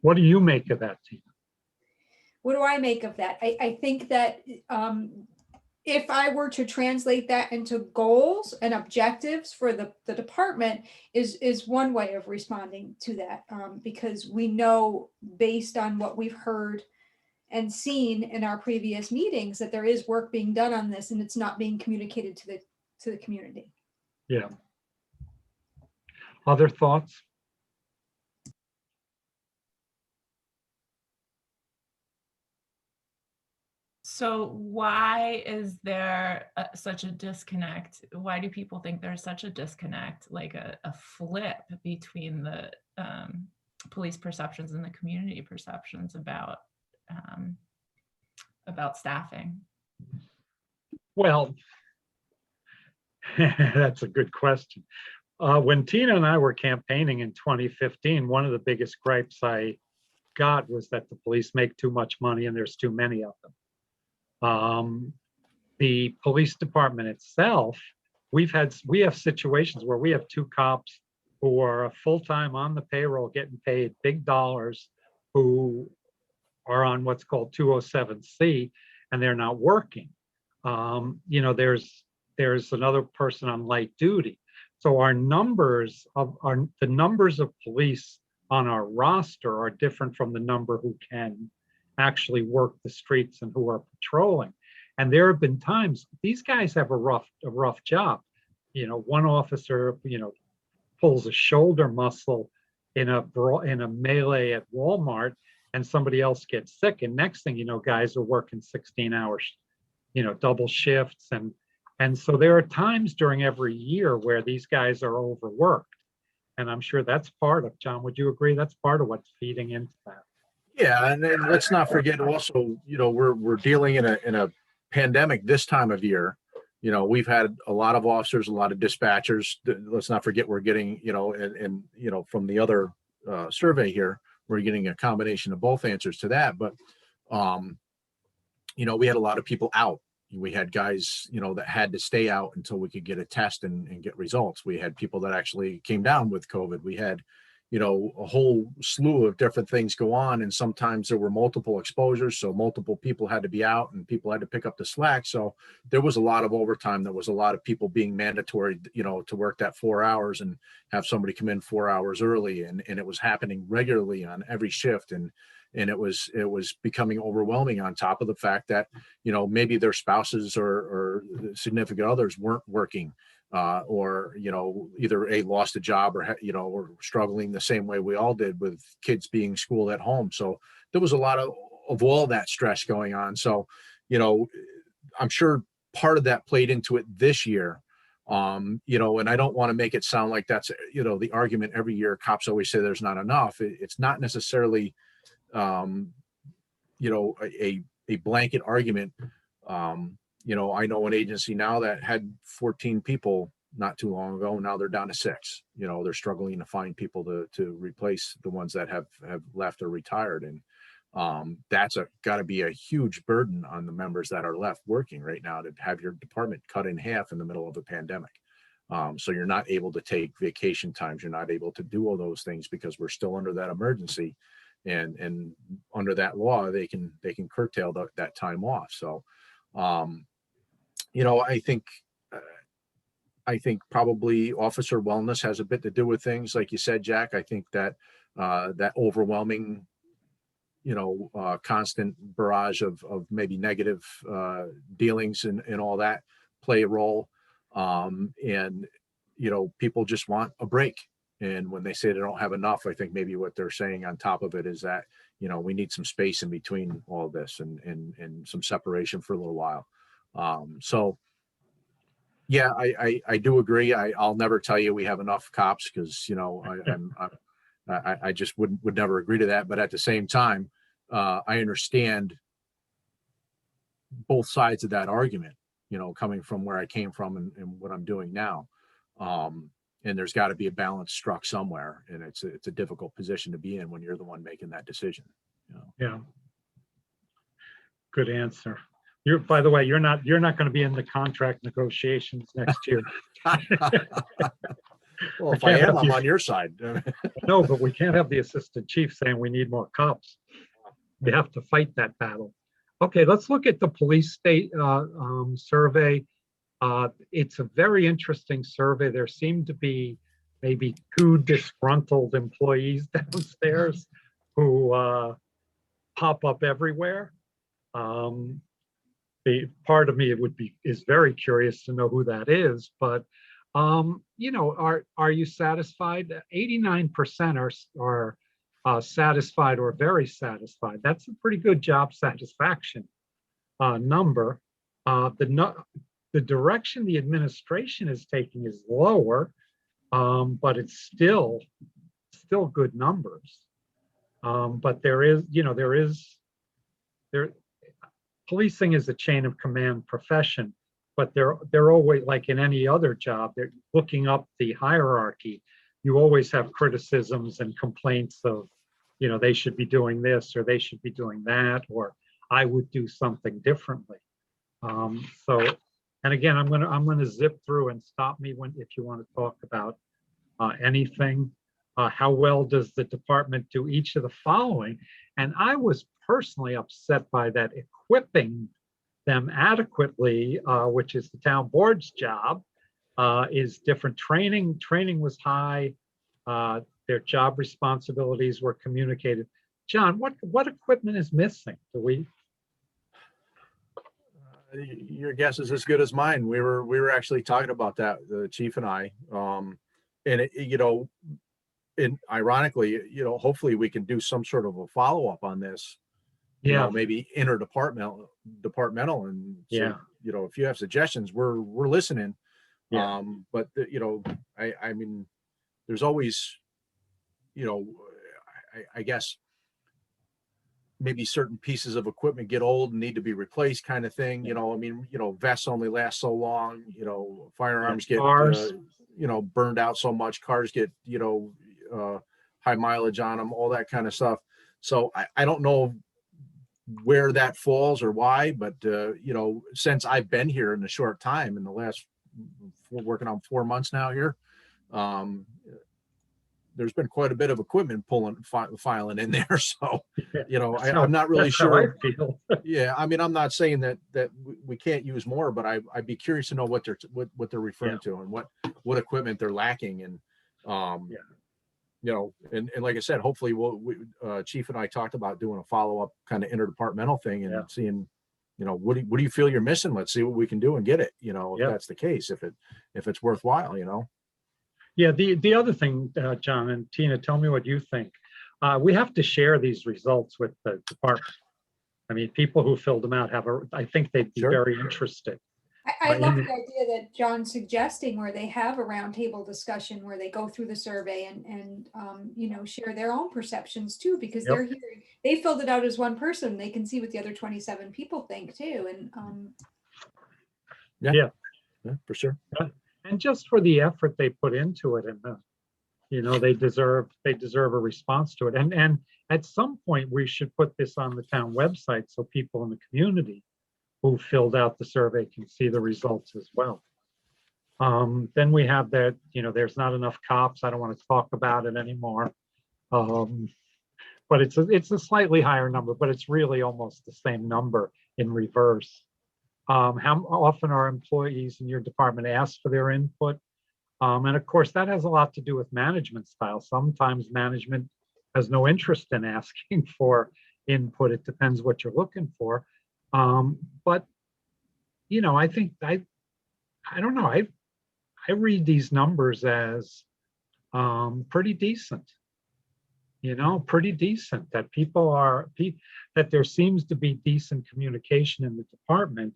What do you make of that, Tina? What do I make of that? I think that if I were to translate that into goals and objectives for the department is one way of responding to that, because we know based on what we've heard and seen in our previous meetings that there is work being done on this and it's not being communicated to the community. Yeah. Other thoughts? So why is there such a disconnect? Why do people think there's such a disconnect, like a flip between the police perceptions and the community perceptions about staffing? Well, that's a good question. When Tina and I were campaigning in 2015, one of the biggest gripes I got was that the police make too much money and there's too many of them. The police department itself, we have situations where we have two cops who are full-time on the payroll getting paid big dollars, who are on what's called 207C, and they're not working. There's another person on light duty. So the numbers of police on our roster are different from the number who can actually work the streets and who are patrolling. And there have been times these guys have a rough job. One officer, pulls a shoulder muscle in a melee at Walmart, and somebody else gets sick. And next thing you know, guys are working 16 hours, double shifts, and And so there are times during every year where these guys are overworked. And I'm sure that's part of, John, would you agree? That's part of what's feeding into that. Yeah, and then let's not forget also, we're dealing in a pandemic this time of year. We've had a lot of officers, a lot of dispatchers. Let's not forget we're getting, and from the other survey here, we're getting a combination of both answers to that. But we had a lot of people out. We had guys, that had to stay out until we could get a test and get results. We had people that actually came down with COVID. We had, a whole slew of different things go on. And sometimes there were multiple exposures. So multiple people had to be out and people had to pick up the slack. So there was a lot of overtime. There was a lot of people being mandatory, to work that 4 hours and have somebody come in 4 hours early. And it was happening regularly on every shift. And it was becoming overwhelming, on top of the fact that, maybe their spouses or significant others weren't working, or, either lost a job or, or struggling the same way we all did with kids being schooled at home. So there was a lot of all that stress going on. So, I'm sure part of that played into it this year. And I don't want to make it sound like that's, the argument every year. Cops always say there's not enough. It's not necessarily, a blanket argument. I know an agency now that had 14 people not too long ago. Now they're down to 6. They're struggling to find people to replace the ones that have left or retired. And that's got to be a huge burden on the members that are left working right now, to have your department cut in half in the middle of a pandemic. So you're not able to take vacation times. You're not able to do all those things because we're still under that emergency. And under that law, they can curtail that time off. So, I think probably officer wellness has a bit to do with things. Like you said, Jack, I think that that overwhelming, constant barrage of maybe negative dealings and all that play a role. And, people just want a break. And when they say they don't have enough, I think maybe what they're saying on top of it is that, we need some space in between all this and some separation for a little while. So, yeah, I do agree. I'll never tell you we have enough cops because, I just would never agree to that. But at the same time, I understand both sides of that argument, coming from where I came from and what I'm doing now. And there's got to be a balance struck somewhere. And it's a difficult position to be in when you're the one making that decision. Yeah. Good answer. By the way, you're not going to be in the contract negotiations next year. Well, if I am, I'm on your side. No, but we can't have the assistant chief saying we need more cops. We have to fight that battle. Okay, let's look at the police state survey. It's a very interesting survey. There seem to be maybe 2 disgruntled employees downstairs who pop up everywhere. The part of me is very curious to know who that is, but are you satisfied? 89% are satisfied or very satisfied. That's a pretty good job satisfaction number. The direction the administration is taking is lower, but it's still good numbers. But policing is a chain of command profession, but they're always, like in any other job, they're looking up the hierarchy. You always have criticisms and complaints of, they should be doing this or they should be doing that, or I would do something differently. And again, I'm gonna zip through and stop me if you want to talk about anything. How well does the department do each of the following? And I was personally upset by that. Equipping them adequately, which is the town board's job, is different. Training was high. Their job responsibilities were communicated. John, what equipment is missing? Your guess is as good as mine. We were actually talking about that, the chief and I, and and ironically, hopefully we can do some sort of a follow-up on this, you Yeah. know, maybe departmental. And so, Yeah. you know, if you have suggestions, we're listening. Yeah. But you know, I mean, there's always, you know, I guess maybe certain pieces of equipment get old and need to be replaced, kind of thing. You know, I mean, you know, vests only last so long. You know, firearms get Cars. you know, burned out so much. Cars get, you know, high mileage on them, all that kind of stuff. So I don't know where that falls or why, but you know, since I've been here in a short time, in the last, we're working on 4 months now here, there's been quite a bit of equipment filing in there. So, you know, I'm not really sure. Yeah, I mean, I'm not saying that we can't use more, but I'd be curious to know what they're referring to, and what equipment they're lacking. And you know, and like I said, hopefully Chief and I talked about doing a follow-up kind of interdepartmental thing and seeing, you know, what do you feel you're missing? Let's see what we can do and get it, you know, if that's the case, if it's worthwhile, you know. Yeah, the other thing, John and Tina, tell me what you think. We have to share these results with the department. I mean, people who filled them out I think they'd be very interested. I love the idea that John's suggesting, where they have a roundtable discussion where they go through the survey and you know, share their own perceptions too, because they're hearing, they filled it out as one person. They can see what the other 27 people think too. And yeah, for sure. And just for the effort they put into it, and you know, they deserve a response to it. And at some point we should put this on the town website so people in the community who filled out the survey can see the results as well. Then we have that, you know, there's not enough cops. I don't want to talk about it anymore. But it's a slightly higher number, but it's really almost the same number in reverse. How often are employees in your department asked for their input? And of course, that has a lot to do with management style. Sometimes management has no interest in asking for input. It depends what you're looking for. But, you know, I think I don't know. I read these numbers as pretty decent. You know, pretty decent, that that there seems to be decent communication in the department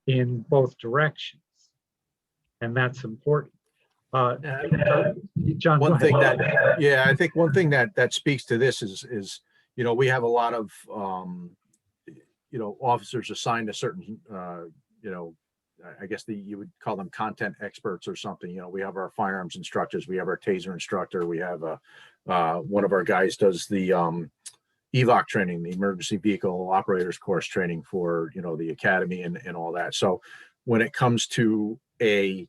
in both directions. And that's important. John, one thing I think one thing that speaks to this is, you know, we have a lot of, you know, officers assigned to certain, you know, I guess you would call them content experts or something. You know, we have our firearms instructors, we have our taser instructor, we have one of our guys does the EVOC training, the emergency vehicle operators course training for, you know, the academy and all that. So when it comes to a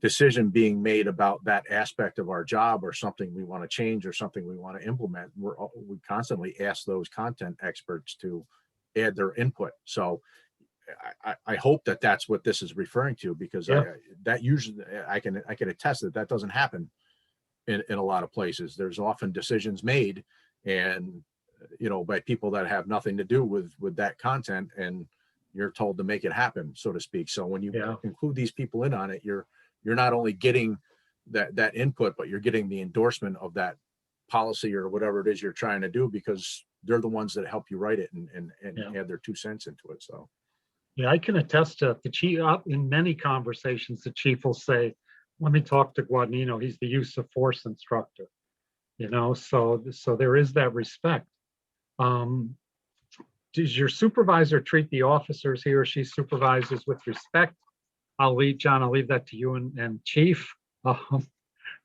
decision being made about that aspect of our job, or something we want to change or something we want to implement, we constantly ask those content experts to add their input. So I hope that that's what this is referring to, because that usually I can attest that doesn't happen in a lot of places. There's often decisions made, and you know, by people that have nothing to do with that content, and you're told to make it happen, so to speak. So when you include these people in on it, you're not only getting that input, but you're getting the endorsement of that policy or whatever it is you're trying to do, because they're the ones that help you write it and add their 2 cents into it. So. Yeah, I can attest to the chief. In many conversations, the chief will say, "Let me talk to Guadagnino. He's the use of force instructor." You know, so there is that respect. Does your supervisor treat the officers he or she supervises with respect? John, I'll leave that to you and Chief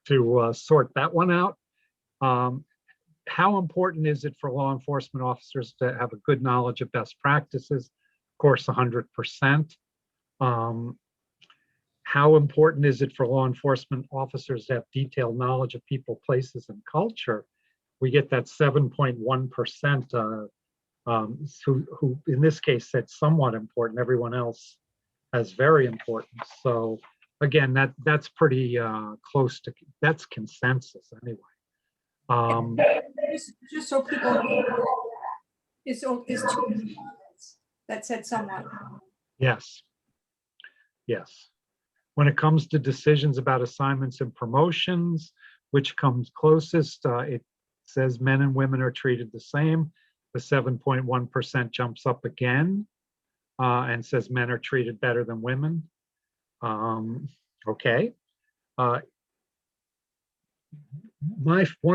to sort that one out. How important is it for law enforcement officers to have a good knowledge of best practices? Of course, 100%. How important is it for law enforcement officers to have detailed knowledge of people, places, and culture? We get that 7.1% who in this case said somewhat important. Everyone else has very important. So again, that's pretty close to, that's consensus anyway. Just so people know, is 2 that said somewhat. Yes. When it comes to decisions about assignments and promotions, which comes closest, it says men and women are treated the same. The 7.1% jumps up again and says men are treated better than women. Okay. One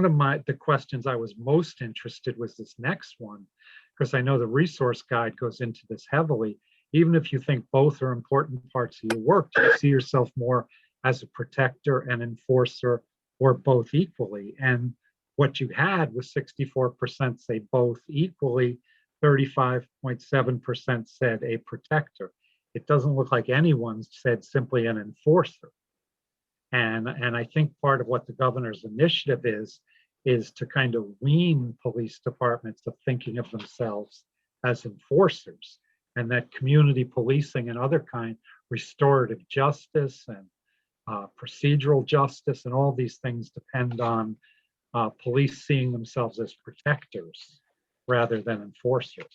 of the questions I was most interested was this next one, because I know the resource guide goes into this heavily. Even if you think both are important parts of your work, do you see yourself more as a protector and enforcer, or both equally? And what you had was 64% say both equally, 35.7% said a protector. It doesn't look like anyone said simply an enforcer. And I think part of what the governor's initiative is to kind of wean police departments of thinking of themselves as enforcers, and that community policing and other kind, restorative justice and procedural justice and all these things depend on police seeing themselves as protectors rather than enforcers.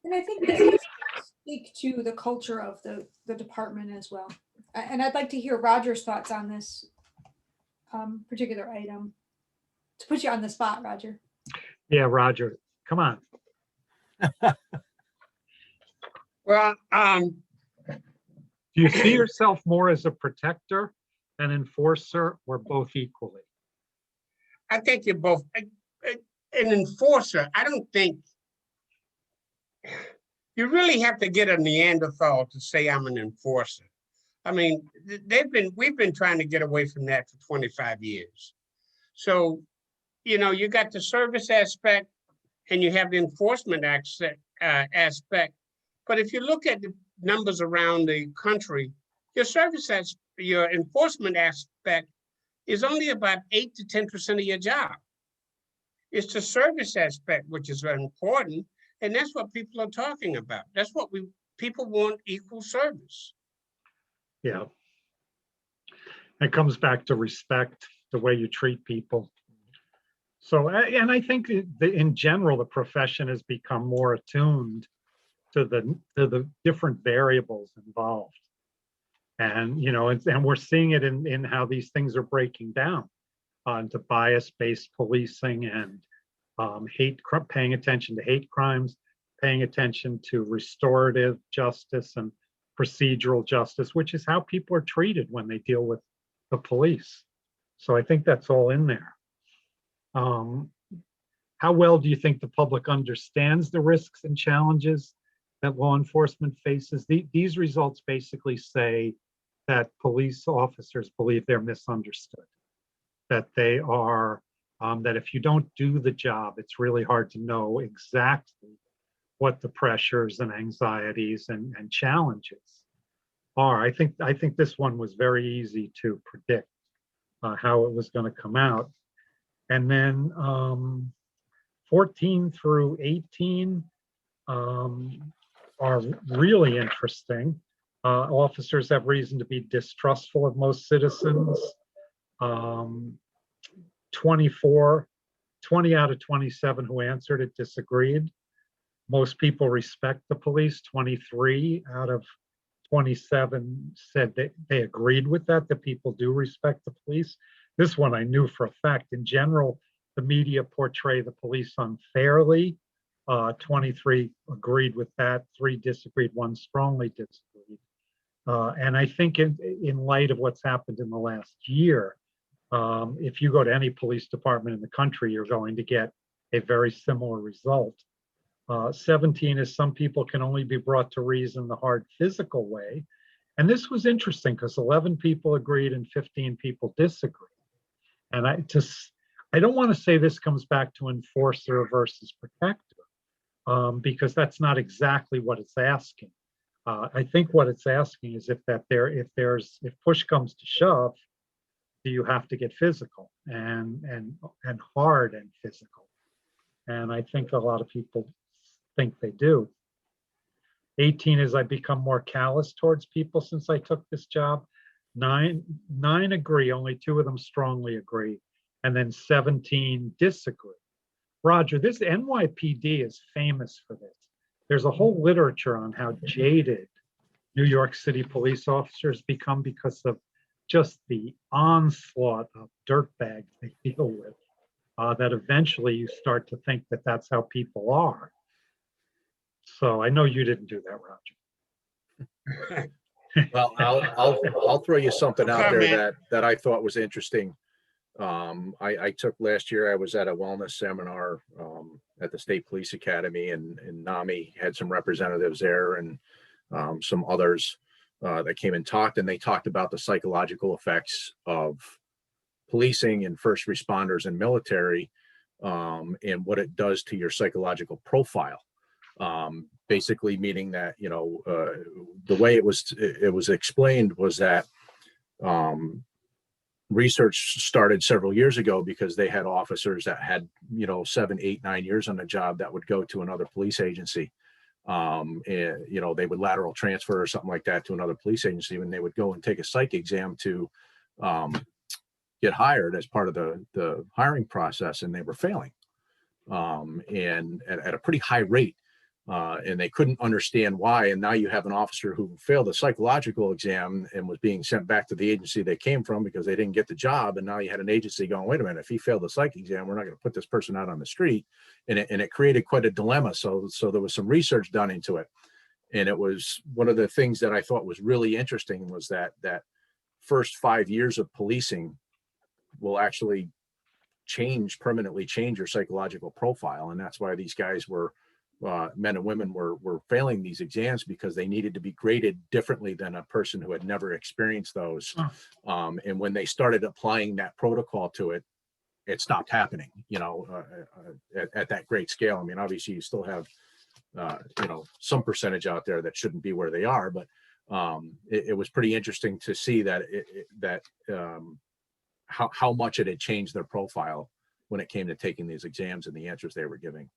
And I think this speak to the culture of the department as well. And I'd like to hear Roger's thoughts on this particular item. To put you on the spot, Roger. Yeah, Roger, come on. Well, Do you see yourself more as a protector, an enforcer, or both equally? I think you're both an enforcer. I don't think you really have to get a Neanderthal to say I'm an enforcer. I mean, we've been trying to get away from that for 25 years. So, you know, you got the service aspect and you have the enforcement aspect. But if you look at the numbers around the country, your enforcement aspect is only about 8 to 10% of your job. It's the service aspect, which is very important. And that's what people are talking about. That's what people want, equal service. Yeah. It comes back to respect, the way you treat people. So, and I think in general, the profession has become more attuned to the different variables involved. And, you know, and we're seeing it in how these things are breaking down into bias-based policing and paying attention to hate crimes, paying attention to restorative justice and procedural justice, which is how people are treated when they deal with the police. So I think that's all in there. How well do you think the public understands the risks and challenges that law enforcement faces? These results basically say that police officers believe they're misunderstood, that they are, that if you don't do the job, it's really hard to know exactly what the pressures and anxieties and challenges are. I think this one was very easy to predict how it was going to come out. And then 14 through 18 are really interesting. Officers have reason to be distrustful of most citizens. 20 out of 27 who answered it disagreed. Most people respect the police. 23 out of 27 said they agreed with that people do respect the police. This one I knew for a fact. In general, the media portray the police unfairly. 23 agreed with that, 3 disagreed, 1 strongly disagreed. And I think in light of what's happened in the last year, if you go to any police department in the country, you're going to get a very similar result. 17 is some people can only be brought to reason the hard physical way. And this was interesting because 11 people agreed and 15 people disagreed. And I don't want to say this comes back to enforcer versus protector, because that's not exactly what it's asking. I think what it's asking is if push comes to shove, do you have to get physical and hard and physical? And I think a lot of people think they do. 18 is I become more callous towards people since I took this job. 9 agree, only 2 of them strongly agree. And then 17 disagree. Roger, this NYPD is famous for this. There's a whole literature on how jaded New York City police officers become because of just the onslaught of dirtbags they deal with, that eventually you start to think that that's how people are. So I know you didn't do that, Roger. Well, I'll throw you something out there Comment. that I thought was interesting. I took last year, I was at a wellness seminar at the State Police Academy, and NAMI had some representatives there, and some others that came and talked, and they talked about the psychological effects of policing and first responders and military, and what it does to your psychological profile. Basically meaning that, the way it was explained was that research started several years ago because they had officers that had 7, 8, 9 years on the job that would go to another police agency. And they would lateral transfer or something like that to another police agency, when they would go and take a psych exam to get hired as part of the hiring process, and they were failing, and at a pretty high rate. And they couldn't understand why. And now you have an officer who failed a psychological exam and was being sent back to the agency they came from because they didn't get the job. And now you had an agency going, wait a minute, if he failed the psych exam, we're not going to put this person out on the street. And it created quite a dilemma. So there was some research done into it. And it was one of the things that I thought was really interesting was that first 5 years of policing will actually permanently change your psychological profile. And that's why these guys men and women were failing these exams, because they needed to be graded differently than a person who had never experienced those. And when they started applying that protocol to it, it stopped happening, at that great scale. I mean, obviously you still have, some percentage out there that shouldn't be where they are, but it was pretty interesting to see that how much it had changed their profile when it came to taking these exams and the answers they were giving.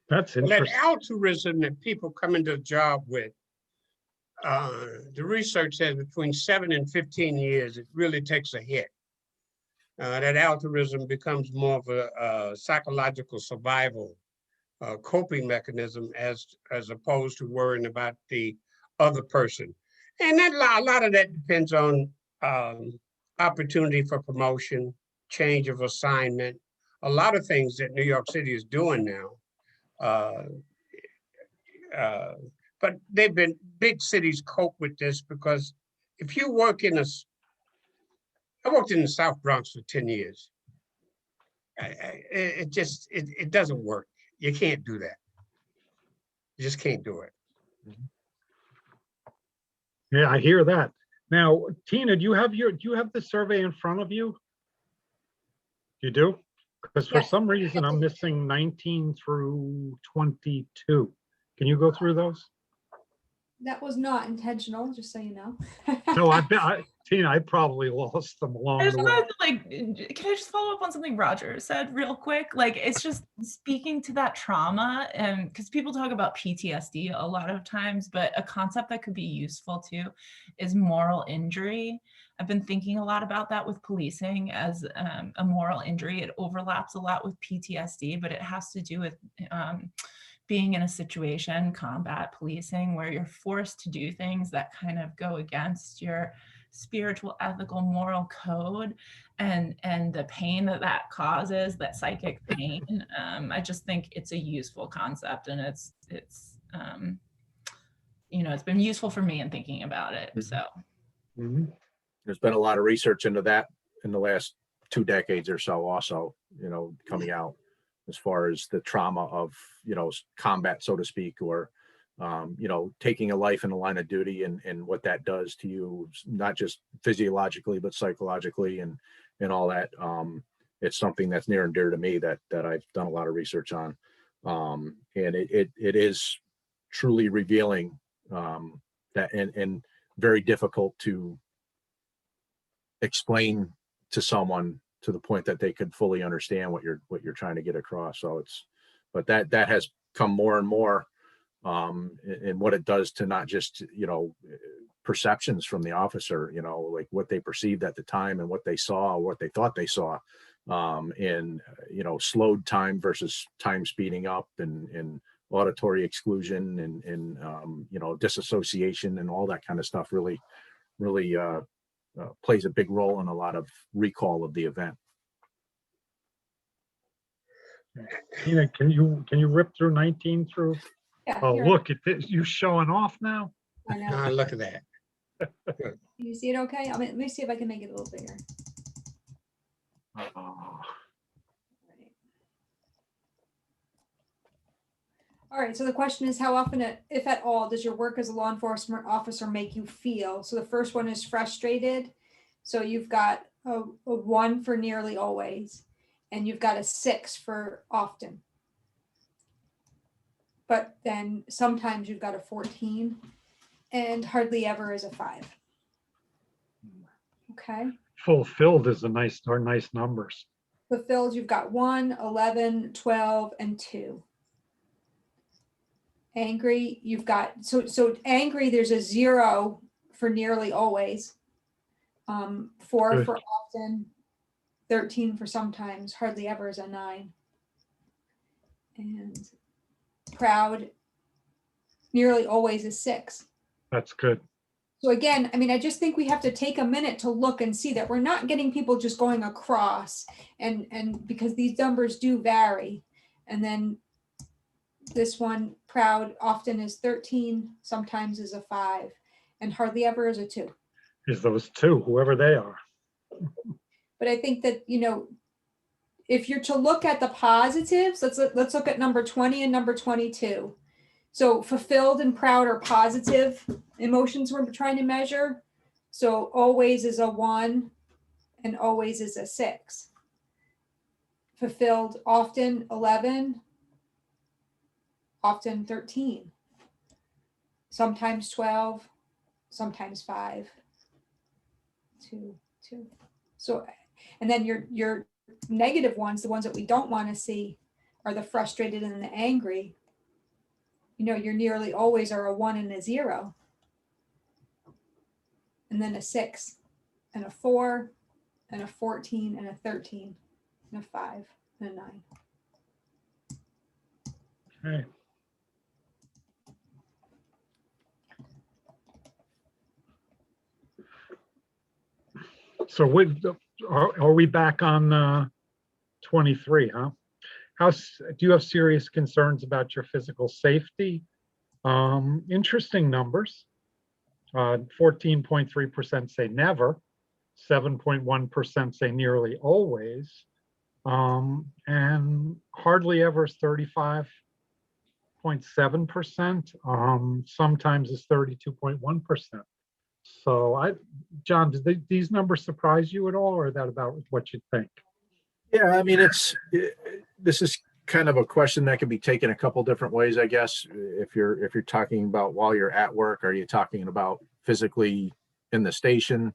That's That interesting. altruism that people come into the job with, the research says between 7 and 15 years, it really takes a hit. That altruism becomes more of a psychological survival coping mechanism as opposed to worrying about the other person. And that a lot of that depends on opportunity for promotion, change of assignment, a lot of things that New York City is doing now. But big cities cope with this because if you work I worked in the South Bronx for 10 years. It doesn't work. You can't do that. You just can't do it. Yeah, I hear that. Now, Tina, do you have the survey in front of you? You do? Because for some reason I'm missing 19 through 22. Can you go through those? That was not intentional, just so you know. No, Tina, I probably lost them along I just the way. wanted to, can I just follow up on something Roger said real quick? It's just speaking to that trauma, and because people talk about PTSD a lot of times, but a concept that could be useful too is moral injury. I've been thinking a lot about that with policing as a moral injury. It overlaps a lot with PTSD, but it has to do with being in a situation, combat policing, where you're forced to do things that kind of go against your spiritual, ethical, moral code, and the pain that causes, that psychic pain. I just think it's a useful concept, and it's been useful for me in thinking about it. So there's been a lot of research into that in the last 2 decades or so also, coming out as far as the trauma of, combat, so to speak, or taking a life in the line of duty and what that does to you, not just physiologically, but psychologically and all that. It's something that's near and dear to me that I've done a lot of research on. And it is truly revealing that and very difficult to explain to someone to the point that they could fully understand what you're trying to get across. So but that has come more and more in what it does to not just, perceptions from the officer, like what they perceived at the time and what they saw, or what they thought they saw, and, slowed time versus time speeding up, and auditory exclusion and disassociation and all that kind of stuff really plays a big role in a lot of recall of the event. Tina, can you rip through 19 through Yeah, Oh, here, look at this. You showing off now? I know. Look at that. You see it okay? Let me see if I can make it a little bigger. Oh, All right, so the question is, how often, if at all, does your work as a law enforcement officer make you feel? So the first one is frustrated. So you've got a 1 for nearly always, and you've got a 6 for often. But then sometimes you've got a 14, and hardly ever is a 5. Okay. fulfilled is a nice, are nice numbers. Fulfilled, you've got 1, 11, 12, and 2. Angry, you've got, so angry, there's a 0 for nearly always. 4 Good. for often, 13 for sometimes, hardly ever is a 9. And proud, nearly always is 6. That's good. So again, I mean, I just think we have to take a minute to look and see that we're not getting people just going across, and because these numbers do vary. And then this one, proud, often is 13, sometimes is a 5, and hardly ever is a 2. Is those two, whoever they are. But I think that, if you're to look at the positives, let's look at number 20 and number 22. So fulfilled and proud are positive emotions we're trying to measure. So always is a 1 and always is a 6. Fulfilled often 11, often 13, sometimes 12, sometimes 5, 2, 2. So, and then your negative ones, the ones that we don't want to see, are the frustrated and the angry. You're nearly always are a 1 and a 0, and then a 6 and a 4 and a 14 and a 13 and a 5 and a 9. Okay. So are we back on 23, huh? Do you have serious concerns about your physical safety? Interesting numbers. 14.3% say never, 7.1% say nearly always, and hardly ever is 35.7%. Sometimes is 32.1%. So John, did these numbers surprise you at all, or is that about what you think? Yeah, I mean, this is kind of a question that can be taken a couple different ways, I guess. If you're talking about while you're at work, are you talking about physically in the station,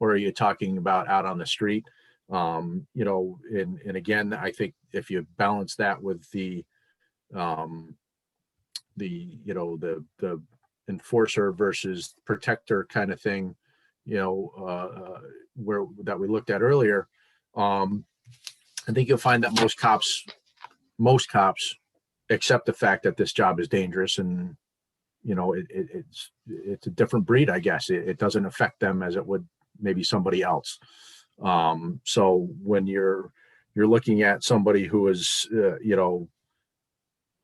or are you talking about out on the street? And again, I think if you balance that with the enforcer versus protector kind of thing, where that we looked at earlier, I think you'll find that most cops accept the fact that this job is dangerous, and it's a different breed, I guess. It doesn't affect them as it would maybe somebody else. So when you're looking at somebody who is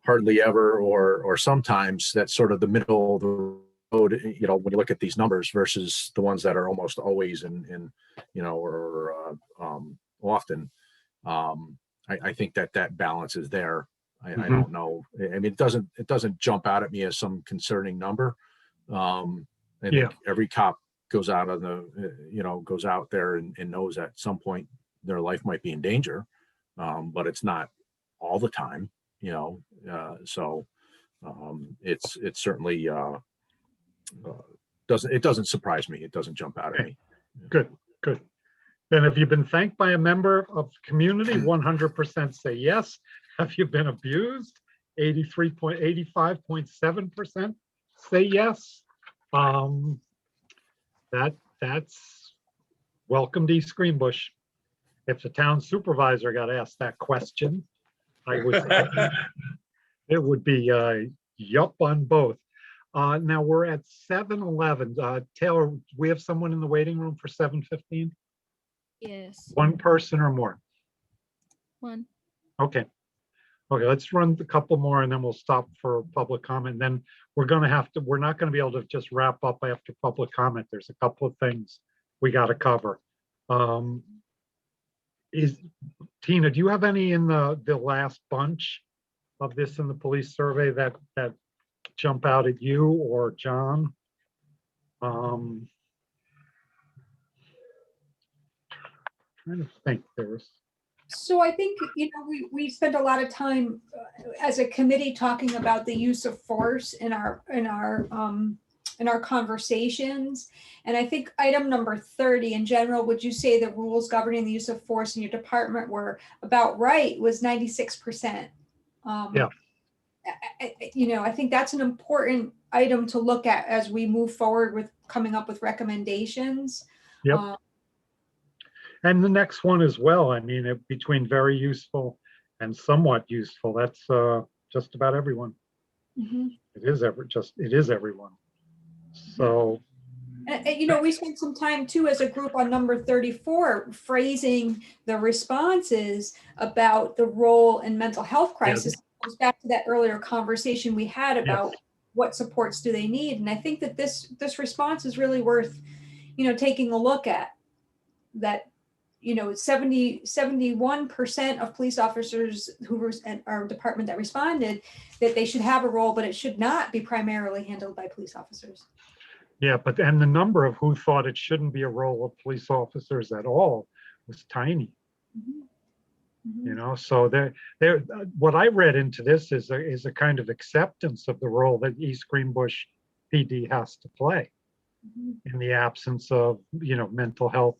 hardly ever or sometimes, that's sort of the middle of the road, when you look at these numbers versus the ones that are almost always or often. I think that balance is there. I don't know. I mean, it doesn't jump out at me as some concerning number. I think every cop goes out there and knows at some point their life might be in danger, but it's not all the time, so it's certainly doesn't surprise me. It doesn't jump out at me. Good. Then have you been thanked by a member of the community? 100% say yes. Have you been abused? 85.7% say yes. That's welcome to East Greenbush. If the town supervisor got asked that question, it would be yup on both. Now we're at 7:11. Taylor, we have someone in the waiting room for 7:15? Yes. One person or more? One. Okay. Okay, let's run a couple more and then we'll stop for public comment. Then we're not gonna be able to just wrap up after public comment. There's a couple of things we gotta cover. Tina, do you have any in the last bunch of this in the police survey that jump out at you or John? Trying to think there's. So I think, we spent a lot of time as a committee talking about the use of force in our conversations. And I think item number 30 in general, would you say the rules governing the use of force in your department were about right, was 96%. Yeah. I think that's an important item to look at as we move forward with coming up with recommendations. Yep. And the next one as well. I mean, between very useful and somewhat useful, that's just about everyone. Mm-hmm. It is everyone. So, we spent some time too as a group on number 34, phrasing the responses about the role in mental health crisis. It goes back to that earlier conversation we had about what supports do they need. And I think that this response is really worth, taking a look at. That 71% of police officers who were at our department that responded that they should have a role, but it should not be primarily handled by police officers. Yeah, and the number of who thought it shouldn't be a role of police officers at all was tiny. Mm-hmm. Mm-hmm. So what I read into this is a kind of acceptance of the role that East Greenbush PD has to play in the absence of mental health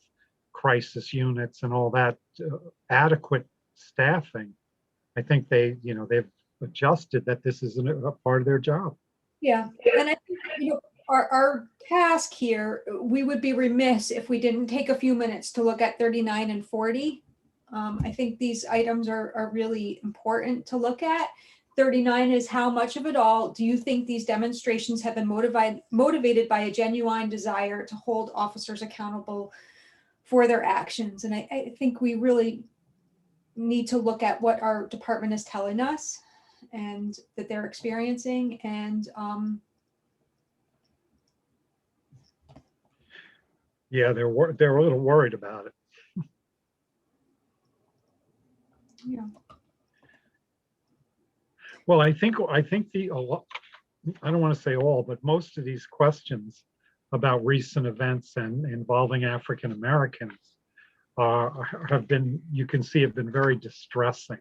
crisis units and all that adequate staffing. I think they've adjusted that this isn't a part of their job. Yeah, and I think our task here, we would be remiss if we didn't take a few minutes to look at 39 and 40. I think these items are really important to look at. 39 is how much of it all do you think these demonstrations have been motivated by a genuine desire to hold officers accountable for their actions? And I think we really need to look at what our department is telling us and that they're experiencing. And yeah, they're a little worried about it. Yeah. Well, I think I don't want to say all, but most of these questions about recent events and involving African Americans have been very distressing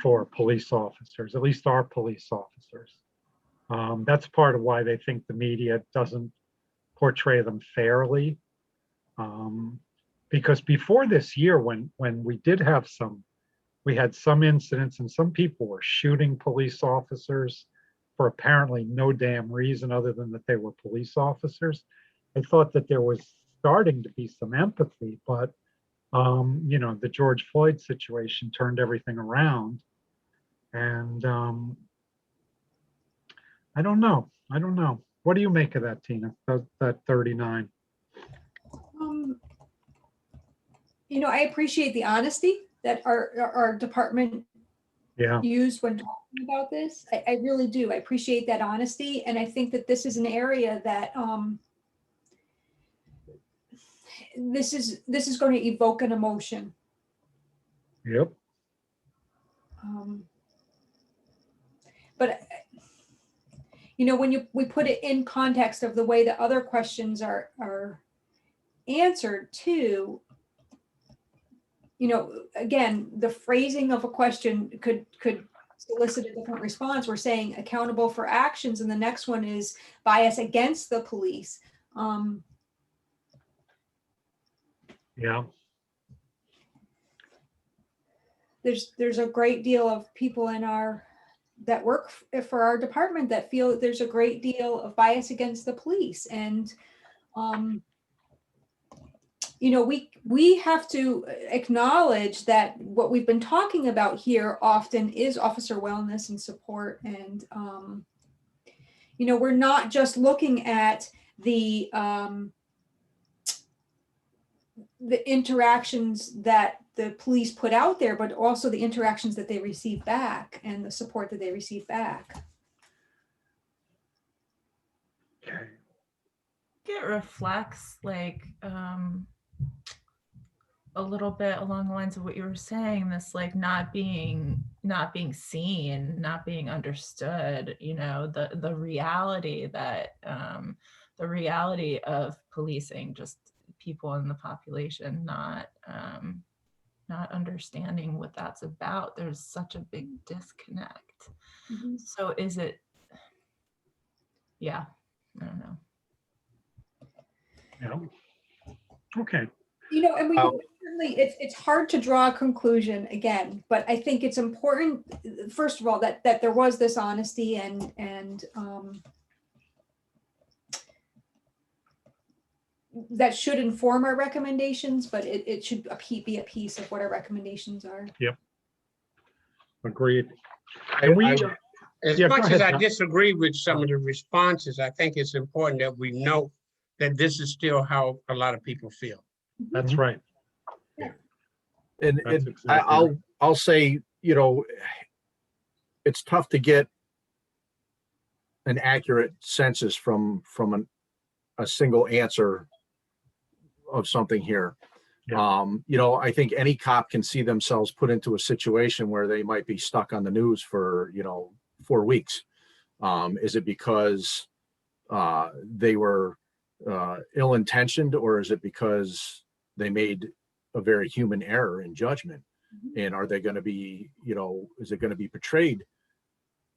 for police officers, at least our police officers. That's part of why they think the media doesn't portray them fairly. Because before this year, when we had some incidents and some people were shooting police officers for apparently no damn reason other than that they were police officers. I thought that there was starting to be some empathy, but the George Floyd situation turned everything around. And I don't know. What do you make of that, Tina? That 39? I appreciate the honesty that our department used when talking about this. I really do. I appreciate that honesty. And I think that this is an area that this is going to evoke an emotion. Yep. But when we put it in context of the way that other questions are answered too, again, the phrasing of a question could solicit a different response. We're saying accountable for actions, and the next one is bias against the police. Yeah. There's a great deal of people that work for our department that feel that there's a great deal of bias against the police, and we have to acknowledge that what we've been talking about here often is officer wellness and support. And, we're not just looking at the interactions that the police put out there, but also the interactions that they receive back and the support that they receive back. Okay. It reflects like a little bit along the lines of what you were saying, this like not being seen, not being understood, you know, the reality that the reality of policing, just people in the population not understanding what that's about. There's such a big disconnect. Mhm. So is it, yeah, I don't know. Yeah. Okay. You know, and we Oh. certainly, it's hard to draw a conclusion again, but I think it's important, first of all, that there was this honesty and that should inform our recommendations, but it should be a piece of what our recommendations are. Yep. Agreed. I- And we, I- As Yeah, go much as ahead, I John. disagree with some of the responses, I think it's important that we know that this is still how a lot of people feel. that's right. And, That's and exactly right. I'll say, you know, it's tough to get an accurate census from a single answer of something here. Yeah. You know, I think any cop can see themselves put into a situation where they might be stuck on the news for, you know, 4 weeks. Is it because they were ill-intentioned, or is it because they made a very human error in judgment? And are they going to be, you know, is it going to be portrayed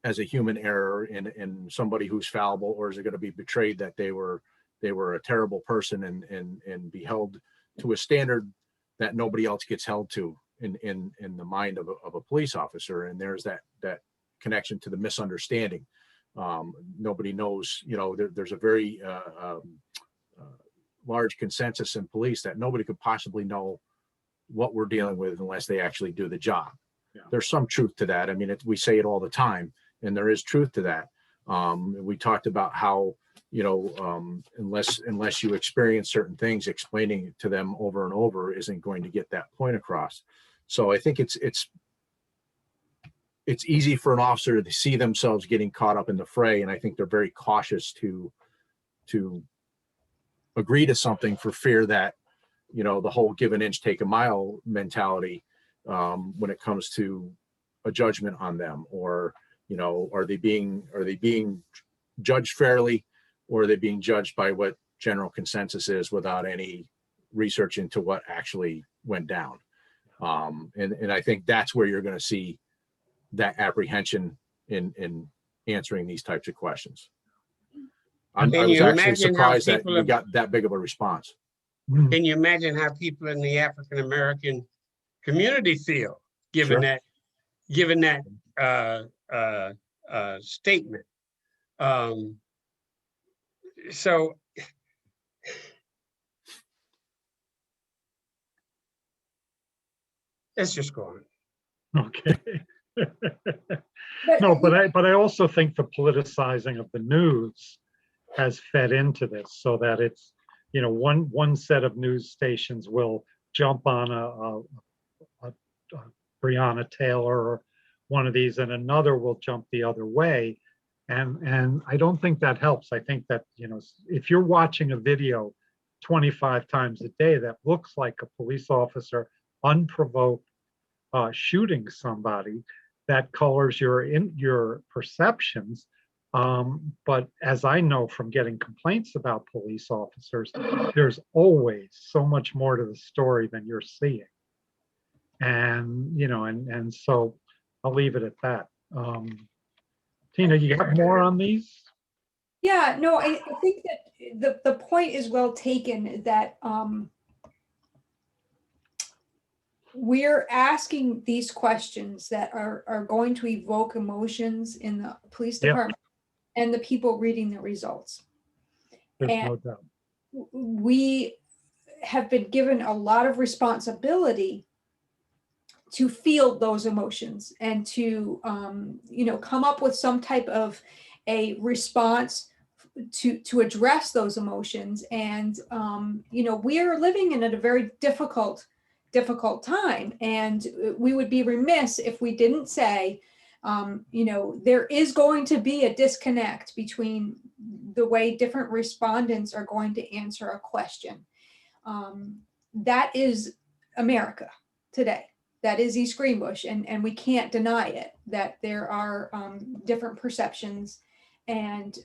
as a human error in somebody who's fallible, or is it going to be portrayed that they were a terrible person and be held to a standard that nobody else gets held to in the mind of a police officer? And there's that connection to the misunderstanding. Nobody knows, you know, there's a very large consensus in police that nobody could possibly know what we're dealing with unless they actually do the job. Yeah. There's some truth to that. I mean, we say it all the time, and there is truth to that. We talked about how, you know, unless you experience certain things, explaining it to them over and over isn't going to get that point across. So I think it's easy for an officer to see themselves getting caught up in the fray, and I think they're very cautious to agree to something for fear that, you know, the whole give an inch, take a mile mentality when it comes to a judgment on them, or, you know, are they being judged fairly, or are they being judged by what general consensus is without any research into what actually went down? And I think that's where you're going to see that apprehension in answering these types of questions. I Can was you actually imagine how surprised that people we have- got that big of a response. Can you imagine how people in the African American community feel given Sure. that statement? So let's just go on. Okay. No, but I also think the politicizing of the news has fed into this, so that it's, you know, one set of news stations will jump on a Breonna Taylor or one of these, and another will jump the other way. And I don't think that helps. I think that, you know, if you're watching a video 25 times a day that looks like a police officer unprovoked shooting somebody, that colors your perceptions. But as I know from getting complaints about police officers, there's always so much more to the story than you're seeing. And, you know, and so I'll leave it at that. Tina, you have more on these? Yeah, no, I think that the point is well taken, that we're asking these questions that are going to evoke emotions in the police Yeah. department and the people reading the results. There's And no doubt. we have been given a lot of responsibility to feel those emotions and to, you know, come up with some type of a response to address those emotions. And, you know, we are living in a very difficult difficult time. And we would be remiss if we didn't say, there is going to be a disconnect between the way different respondents are going to answer a question. That is America today. That is East Greenbush, and we can't deny it, that there are different perceptions, and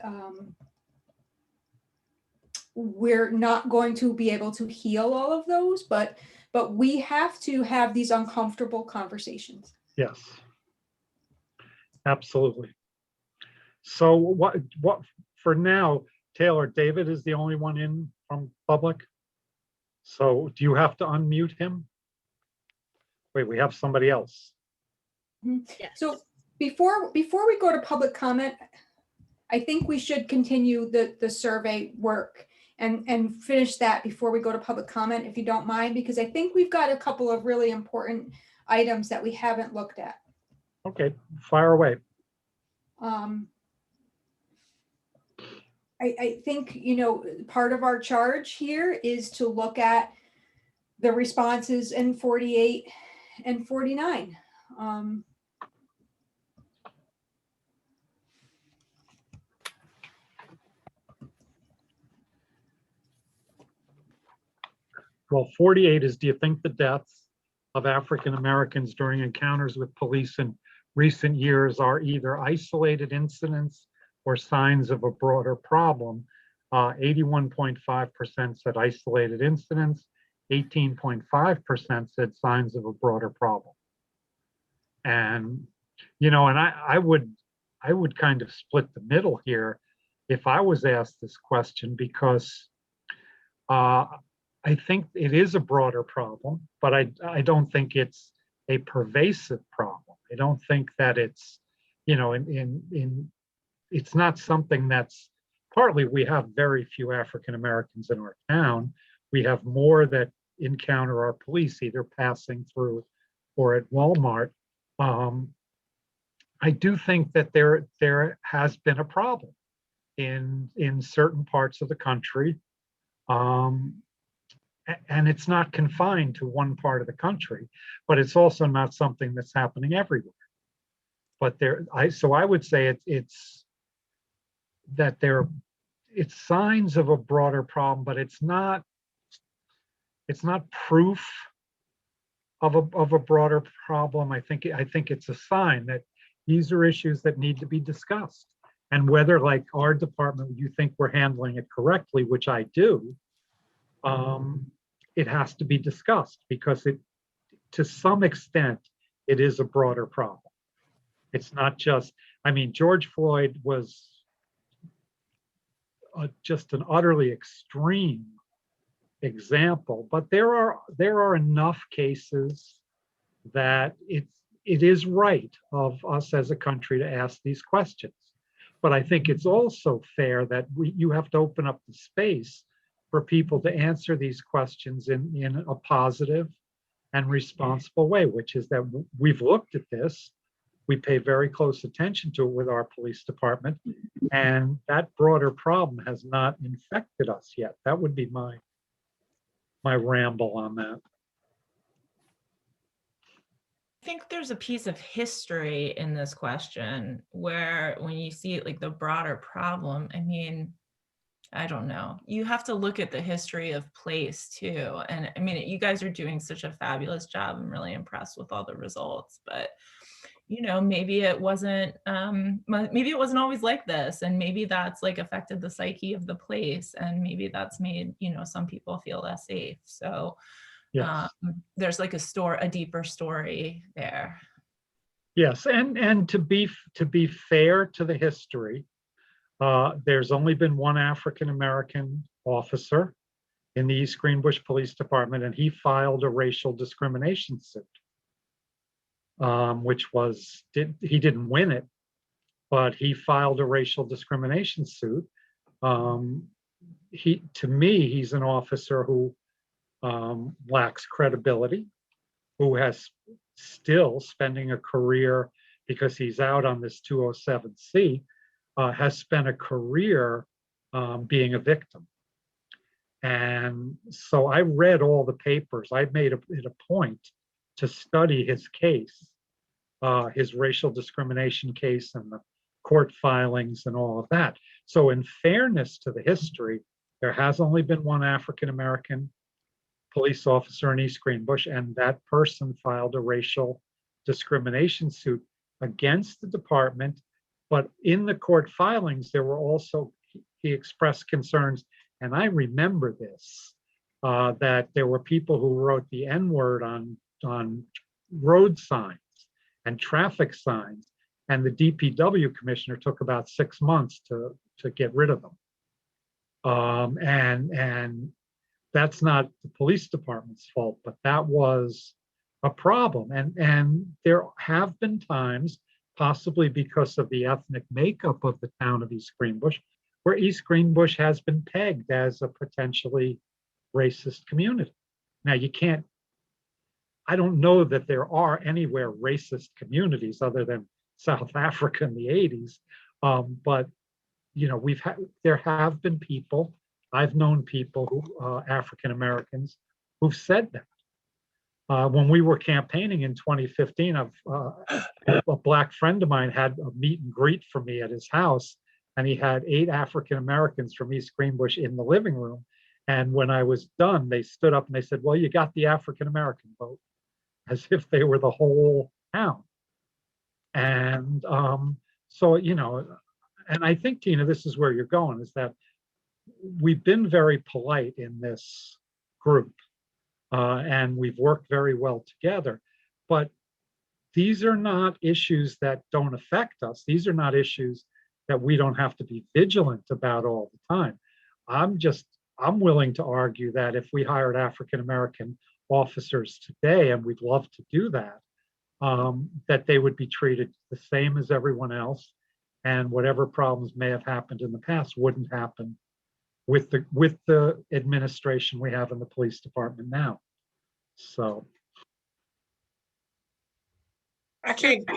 we're not going to be able to heal all of those, but we have to have these uncomfortable conversations. Yes, absolutely. So what for now, Taylor, David is the only one in from public. So do you have to unmute him? Wait, we have somebody else. Yes. So before we go to public comment, I think we should continue the survey work and finish that before we go to public comment, if you don't mind, because I think we've got a couple of really important items that we haven't looked at. Okay, fire away. I think, part of our charge here is to look at the responses in 48 and 49. Well, 48 is, do you think the deaths of African Americans during encounters with police in recent years are either isolated incidents or signs of a broader problem? 81.5% said isolated incidents, 18.5% said signs of a broader problem. And, and I would kind of split the middle here if I was asked this question, because I think it is a broader problem, but I don't think it's a pervasive problem. I don't think that it's, it's not something that's, partly we have very few African Americans in our town. We have more that encounter our police either passing through or at Walmart. I do think that there has been a problem in certain parts of the country. And it's not confined to one part of the country, but it's also not something that's happening everywhere. But so I would say it's signs of a broader problem, but it's not proof of a broader problem. I think it's a sign that these are issues that need to be discussed. And whether, like our department, you think we're handling it correctly, which I do, it has to be discussed, because to some extent, it is a broader problem. It's not just, George Floyd was just an utterly extreme example, but there are enough cases that it is right of us as a country to ask these questions. But I think it's also fair that you have to open up the space for people to answer these questions in a positive and responsible way, which is that we've looked at this, we pay very close attention to it with our police department, and that broader problem has not infected us yet. That would be my ramble on that. I think there's a piece of history in this question where when you see like the broader problem, I don't know. You have to look at the history of place too. And you guys are doing such a fabulous job. I'm really impressed with all the results, but maybe it wasn't always like this. And maybe that's like affected the psyche of the place. And maybe that's made, some people feel less safe. So yes. There's like a deeper story there. Yes. And to be fair to the history, there's only been one African-American officer in the East Greenbush Police Department, and he filed a racial discrimination suit, he didn't win it, but he filed a racial discrimination suit. To me, he's an officer who lacks credibility, who has still spending a career, because he's out on this 207C, has spent a career being a victim. And so I read all the papers. I made it a point to study his case, his racial discrimination case and the court filings and all of that. So in fairness to the history, there has only been one African-American police officer in East Greenbush, and that person filed a racial discrimination suit against the department. But in the court filings, there were also, he expressed concerns, and I remember this, that there were people who wrote the N-word on road signs and traffic signs, and the DPW commissioner took about 6 months to get rid of them. And that's not the police department's fault, but that was a problem. And there have been times, possibly because of the ethnic makeup of the town of East Greenbush, where East Greenbush has been pegged as a potentially racist community. Now, you can't, I don't know that there are anywhere racist communities other than South Africa in the 80s. But, you know, there have been people, I've known people who, African Americans, who've said that. When we were campaigning in 2015, a Black friend of mine had a meet and greet for me at his house, and he had 8 African Americans from East Greenbush in the living room. And when I was done, they stood up and they said, "Well, you got the African American vote," as if they were the whole town. And so, you know, and I think, Tina, this is where you're going, is that we've been very polite in this group, and we've worked very well together. But these are not issues that don't affect us. These are not issues that we don't have to be vigilant about all the time. I'm willing to argue that if we hired African-American officers today, and we'd love to do that, that they would be treated the same as everyone else, and whatever problems may have happened in the past wouldn't happen with the administration we have in the police department now. So I think go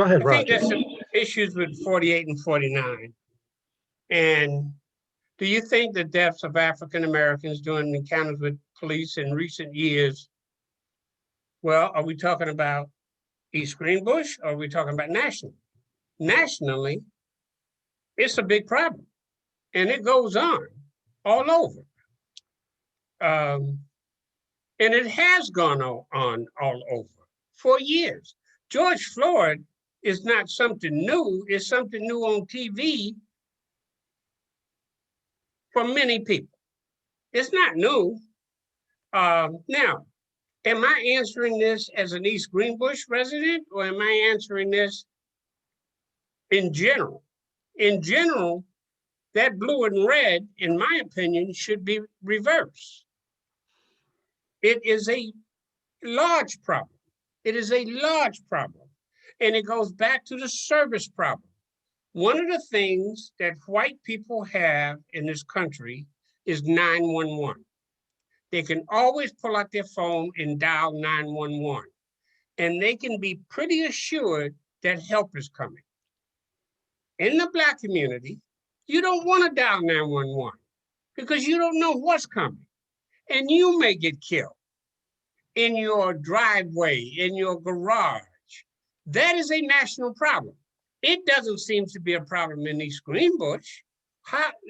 ahead, I think Roger. there's some issues with 48 and 49. And do you think the deaths of African Americans during encounters with police in recent years, well, are we talking about East Greenbush, or are we talking about national? Nationally, it's a big problem, and it goes on all over. And it has gone on all over for years. George Floyd is not something new. It's something new on TV for many people. It's not new. Now, am I answering this as an East Greenbush resident, or am I answering this in general? In general, that blue and red, in my opinion, should be reversed. It is a large problem. It is a large problem. And it goes back to the service problem. One of the things that white people have in this country is 911. They can always pull out their phone and dial 911. And they can be pretty assured that help is coming. In the Black community, you don't want to dial 911 because you don't know what's coming. And you may get killed in your driveway, in your garage. That is a national problem. It doesn't seem to be a problem in East Greenbush.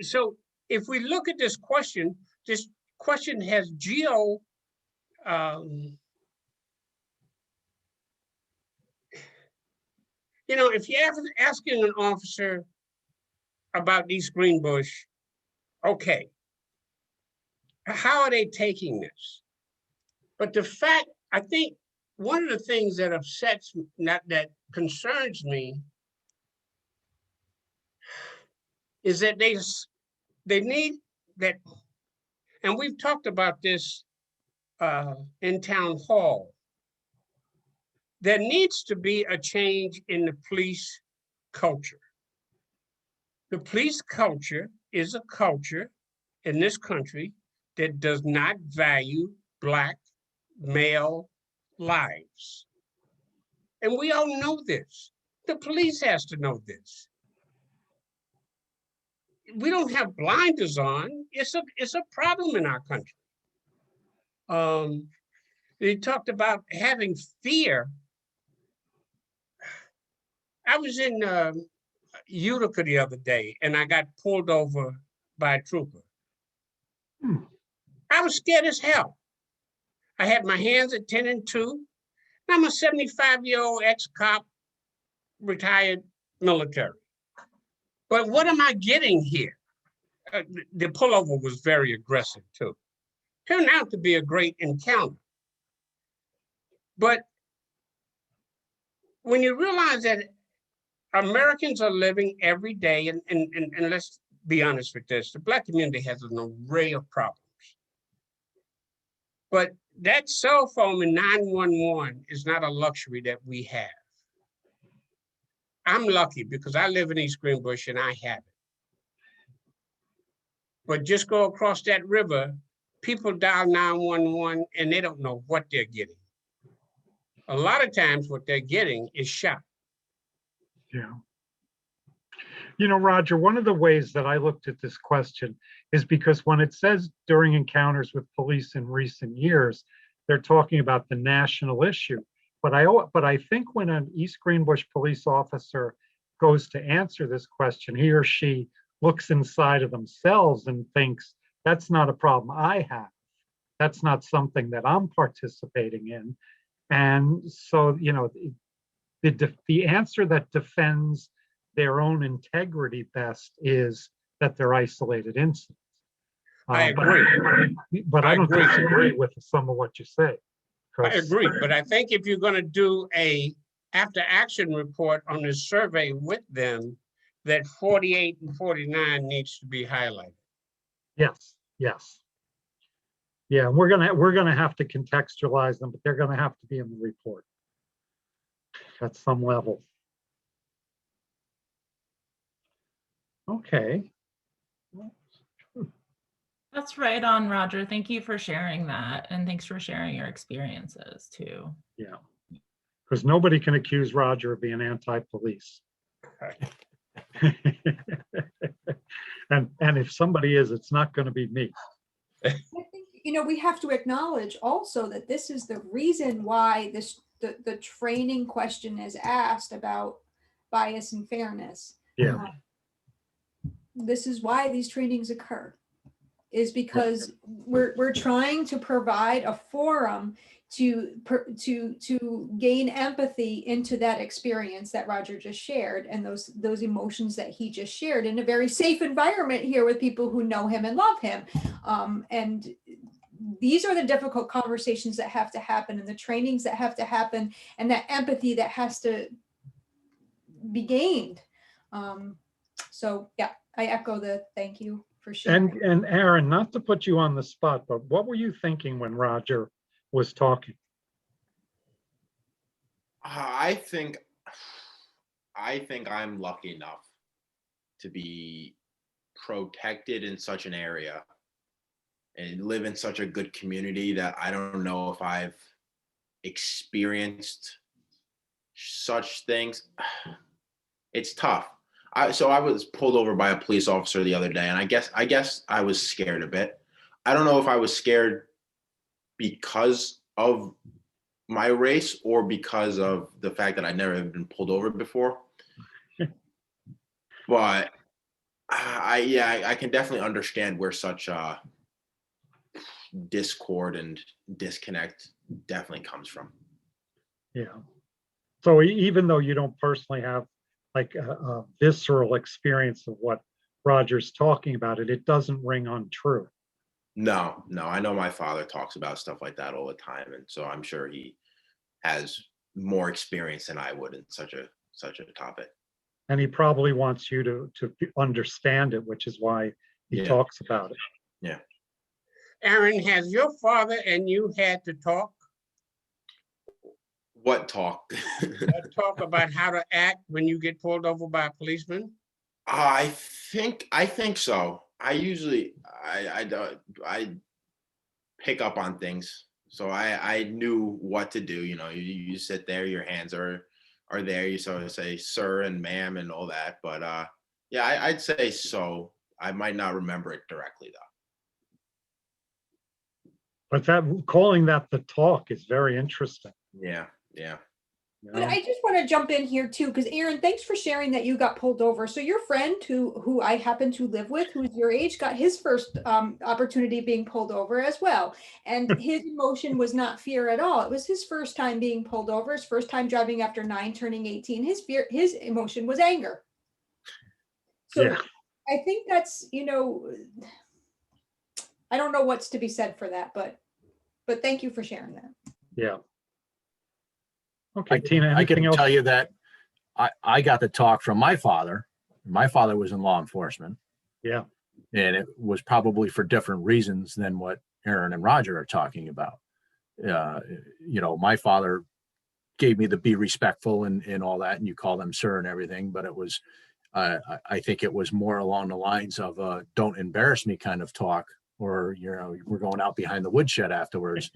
So if we look at this question has geo, you know, if you're asking an officer about East Greenbush, okay, how are they taking this? But the fact, I think one of the things that upsets, that concerns me, is that they need that, and we've talked about this in town hall. There needs to be a change in the police culture. The police culture is a culture in this country that does not value Black male lives. And we all know this. The police has to know this. we don't have blinders on. It's a problem in our country. They talked about having fear. I was in Utica the other day, and I got pulled over by a trooper. I was scared as hell. I had my hands at 10 and 2. I'm a 75-year-old ex-cop, retired military. But what am I getting here? The pullover was very aggressive too. Turned out to be a great encounter. But when you realize that Americans are living every day, and let's be honest with this, the Black community has an array of problems. But that cell phone in 911 is not a luxury that we have. I'm lucky because I live in East Greenbush and I have it. But just go across that river, people dial 911 and they don't know what they're getting. A lot of times what they're getting is shot. Yeah. You know, Roger, one of the ways that I looked at this question is because when it says during encounters with police in recent years, they're talking about the national issue. But I think when an East Greenbush police officer goes to answer this question, he or she looks inside of themselves and thinks, that's not a problem I have. That's not something that I'm participating in. And so, you know, the answer that defends their own integrity best is that they're isolated incidents. I agree. But I don't disagree with some of what you say. I agree, but I think if you're going to do a after action report on this survey with them, that 48 and 49 needs to be highlighted. Yes, yes. Yeah, we're gonna have to contextualize them, but they're gonna have to be in the report at some level. Okay. That's right on, Roger. Thank you for sharing that. And thanks for sharing your experiences too. Yeah. Because nobody can accuse Roger of being anti-police. and if somebody is, it's not going to be me. I think, you know, we have to acknowledge also that this is the reason why the training question is asked about bias and fairness. Yeah. This is why these trainings occur, is because we're trying to provide a forum to gain empathy into that experience that Roger just shared, and those emotions that he just shared in a very safe environment here with people who know him and love him. And these are the difficult conversations that have to happen, and the trainings that have to happen, and that empathy that has to be gained. So yeah, I echo the thank you for sharing. And Aaron, not to put you on the spot, but what were you thinking when Roger was talking? I think I'm lucky enough to be protected in such an area and live in such a good community that I don't know if I've experienced such things. It's tough. So I was pulled over by a police officer the other day, and I guess I was scared a bit. I don't know if I was scared because of my race or because of the fact that I'd never been pulled over before. But I can definitely understand where such discord and disconnect definitely comes from. Yeah. So even though you don't personally have like a visceral experience of what Roger's talking about, it doesn't ring untrue. No, I know my father talks about stuff like that all the time, and so I'm sure he has more experience than I would in such a topic. And he probably wants you to understand it, which is why he talks about it. Yeah. Aaron, has your father and you had to talk? What talk? Talk about how to act when you get pulled over by a policeman? I think so. I usually I pick up on things, so I knew what to do. You know, you sit there, your hands are there. You sort of say sir and ma'am and all that. But yeah, I'd say so. I might not remember it directly though. But calling that the talk is very interesting. Yeah, yeah. You But know? I just want to jump in here too, because Aaron, thanks for sharing that you got pulled over. So your friend who I happen to live with, who's your age, got his first opportunity being pulled over as well. And his emotion was not fear at all. It was his first time being pulled over, his first time driving after 9, turning 18. His emotion was anger. So Yeah. I think that's, I don't know what's to be said for that, but thank you for sharing that. Yeah. Okay, Tina, I anything can else? tell you that I got the talk from my father. My father was in law enforcement. Yeah. And it was probably for different reasons than what Aaron and Roger are talking about. My father gave me the be respectful and all that, and you call them sir and everything, but it was, I think it was more along the lines of don't embarrass me kind of talk, or, we're going out behind the woodshed afterwards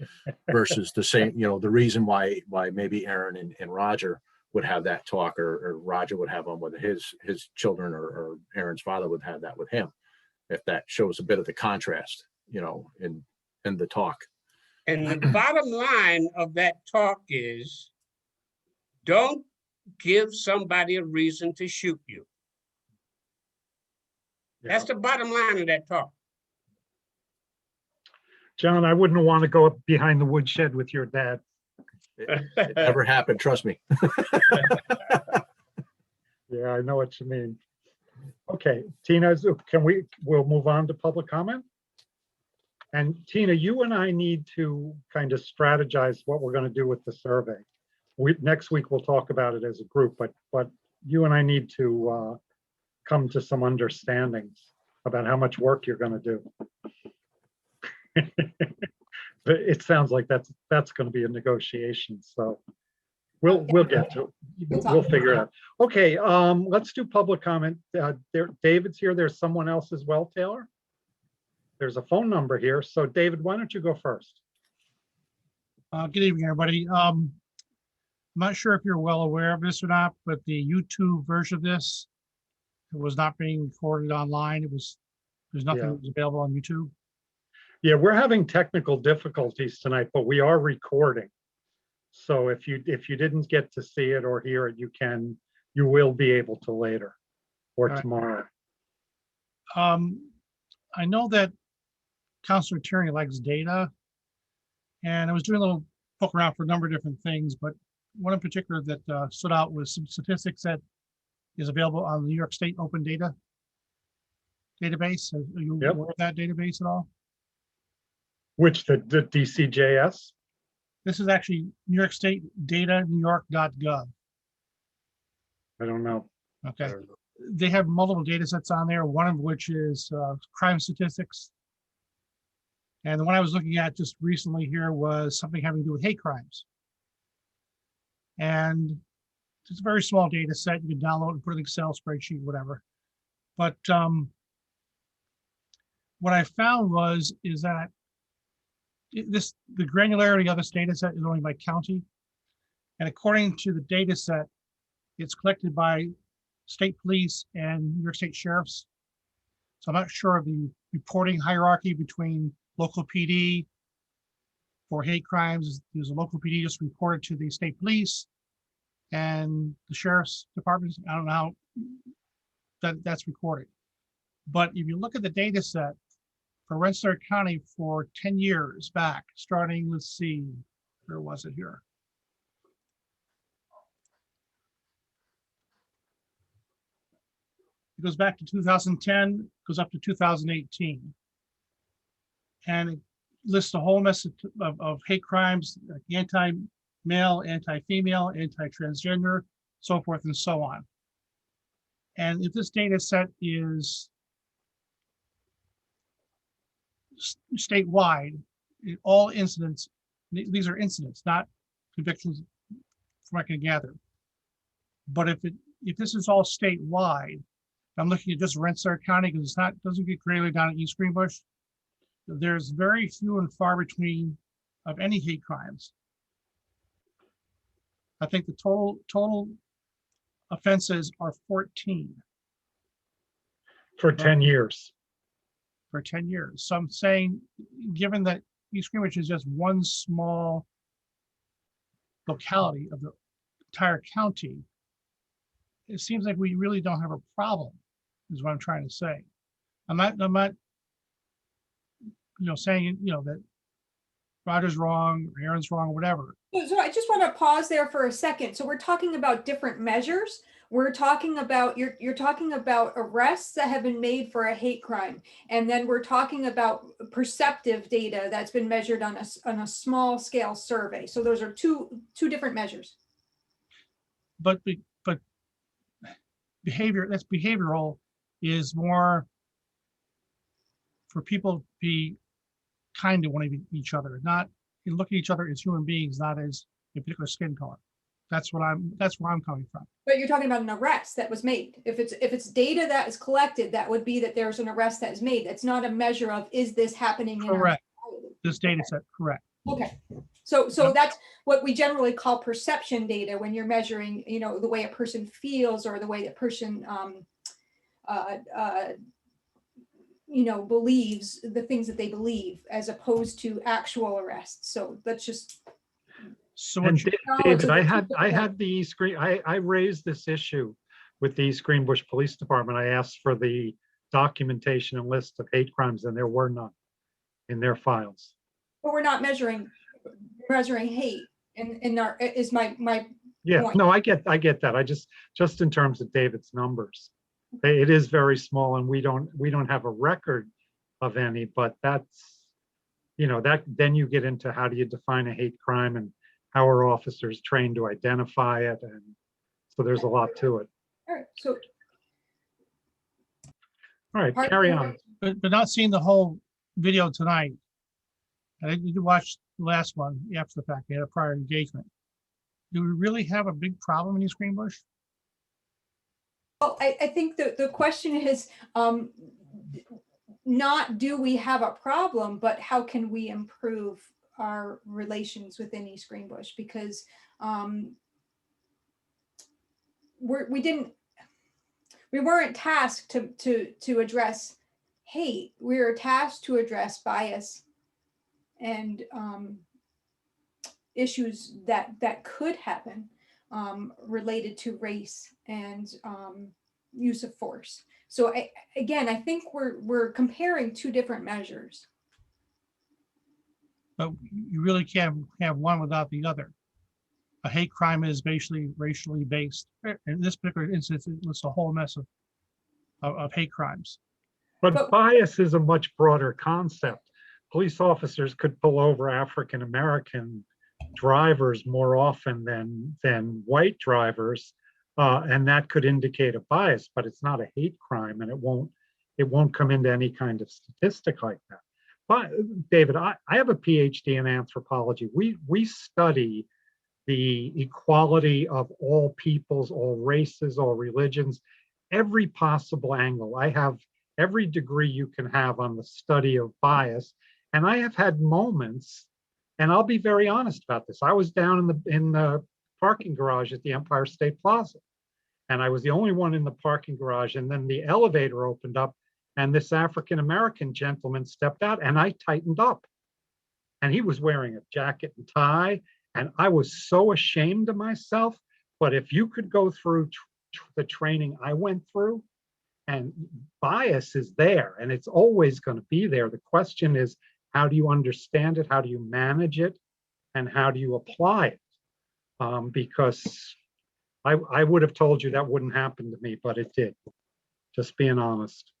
versus the same, the reason why maybe Aaron and Roger would have that talk, or Roger would have them with his children, or Aaron's father would have that with him. If that shows a bit of the contrast, in the talk. And the bottom line of that talk is, don't give somebody a reason to shoot you. That's the bottom line of that talk. John, I wouldn't want to go up behind the woodshed with your dad. It never happened, trust me. Yeah, I know what you mean. Okay, Tina, we'll move on to public comment. And Tina, you and I need to kind of strategize what we're going to do with the survey. Next week, we'll talk about it as a group, but you and I need to come to some understandings about how much work you're going to do. But it sounds like that's going to be a negotiation. So we'll get to it. We'll figure it out. Okay, let's do public comment. David's here. There's someone else as well, Taylor. There's a phone number here. So David, why don't you go first? Good evening, everybody. I'm not sure if you're well aware of this or not, but the YouTube version of this, it was not being recorded online. There's nothing that was available on YouTube. Yeah, we're having technical difficulties tonight, but we are recording. So if you didn't get to see it or hear it, you will be able to later or tomorrow. I know that Councilor Tierney likes data, and I was doing a little poke around for a number of different things, but one in particular that stood out was some statistics that is available on the New York State Open Data database. Are you aware of that database at all? Which the DCJS? This is actually New York State data, newyork.gov. I don't know. Okay. They have multiple data sets on there, one of which is crime statistics. And the one I was looking at just recently here was something having to do with hate crimes. And it's a very small data set. You can download and put an Excel spreadsheet, whatever. But what I found is that the granularity of this data set is only by county. And according to the data set, it's collected by state police and New York State sheriffs. So I'm not sure of the reporting hierarchy between local PD for hate crimes. There's a local PD just reported to the state police and the sheriff's department. I don't know how that's recorded. But if you look at the data set for Rensselaer County for 10 years back, starting, let's see, where was it here? It goes back to 2010, goes up to 2018. And it lists a whole mess of hate crimes, like anti-male, anti-female, anti-transgender, so forth and so on. And if this data set is statewide, all incidents, these are incidents, not convictions, from what I can gather. But if this is all statewide, I'm looking at just Rensselaer County because doesn't get greatly down at East Greenbush. There's very few and far between of any hate crimes. I think the total offenses are 14. For 10 years. for 10 years. So I'm saying, given that East Greenwich is just one small locality of the entire county, it seems like we really don't have a problem, is what I'm trying to say. I'm not, saying, that Roger's wrong, or Aaron's wrong, or whatever. So I just want to pause there for a second. So we're talking about different measures. We're talking about, you're talking about arrests that have been made for a hate crime. And then we're talking about perceptive data that's been measured on a small scale survey. So those are two different measures. But that's behavioral is more for people to be kind to one of each other, not look at each other as human beings, not as a particular skin color. That's where I'm coming from. But you're talking about an arrest that was made. If it's data that is collected, that would be that there's an arrest that is made. That's not a measure of, is this happening in our Correct. society? This data set, correct. Okay. So that's what we generally call perception data when you're measuring, the way a person feels or the way a person, believes the things that they believe, as opposed to actual arrests. So that's just. So And David, I I had the East Green, I raised this issue with the East Greenbush Police Department. I asked for the documentation and list of hate crimes, and there were none in their files. But we're not measuring hate in our, is my Yeah, point. no, I get that. I just in terms of David's numbers, it is very small, and we don't have a record of any, but that's, that then you get into how do you define a hate crime and how are officers trained to identify it, and so there's a lot to it. All right, so. All right, carry on. but not seeing the whole video tonight. And I did watch the last one after the fact. We had a prior engagement. Do we really have a big problem in East Greenbush? Well, I think the question is not do we have a problem, but how can we improve our relations within East Greenbush? Because we weren't tasked to address hate. We were tasked to address bias and issues that could happen related to race and use of force. So again, I think we're comparing two different measures. But you really can't have one without the other. A hate crime is basically racially based. In this particular instance, it's a whole mess of hate crimes. But bias is a much broader concept. Police officers could pull over African American drivers more often than white drivers, and that could indicate a bias, but it's not a hate crime, and it won't come into any kind of statistic like that. But David, I have a PhD in anthropology. We study the equality of all peoples, all races, all religions, every possible angle. I have every degree you can have on the study of bias, and I have had moments, and I'll be very honest about this. I was down in the parking garage at the Empire State Plaza, and I was the only one in the parking garage, and then the elevator opened up, and this African-American gentleman stepped out, and I tightened up. And he was wearing a jacket and tie, and I was so ashamed of myself. But if you could go through the training I went through, and bias is there, and it's always going to be there. The question is, how do you understand it? How do you manage it? And how do you apply it? Because I would have told you that wouldn't happen to me, but it did. Just being honest.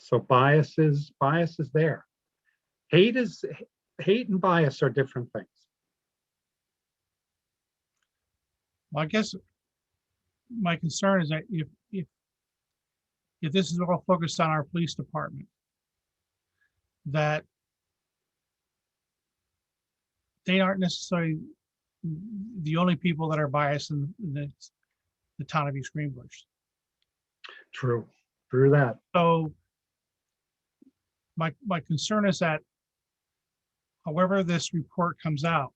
So bias is there. Hate and bias are different things. Well, I guess my concern is that if this is all focused on our police department, that they aren't necessarily the only people that are biased in the town of East Greenbush. True that. So my concern is that however this report comes out,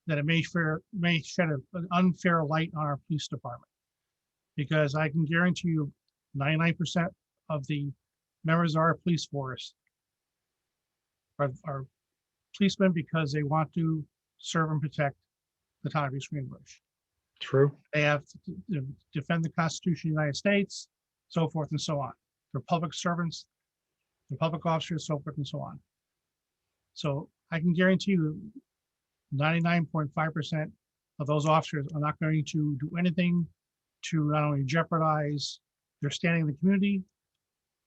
that it may shed an unfair light on our police department. Because I can guarantee you 99% of the members of our police force are policemen because they want to serve and protect the town of East Greenbush. True. They have to defend the Constitution of the United States, so forth and so on. They're public servants, they're public officers, so forth and so on. So I can guarantee you 99.5% of those officers are not going to do anything to not only jeopardize their standing in the community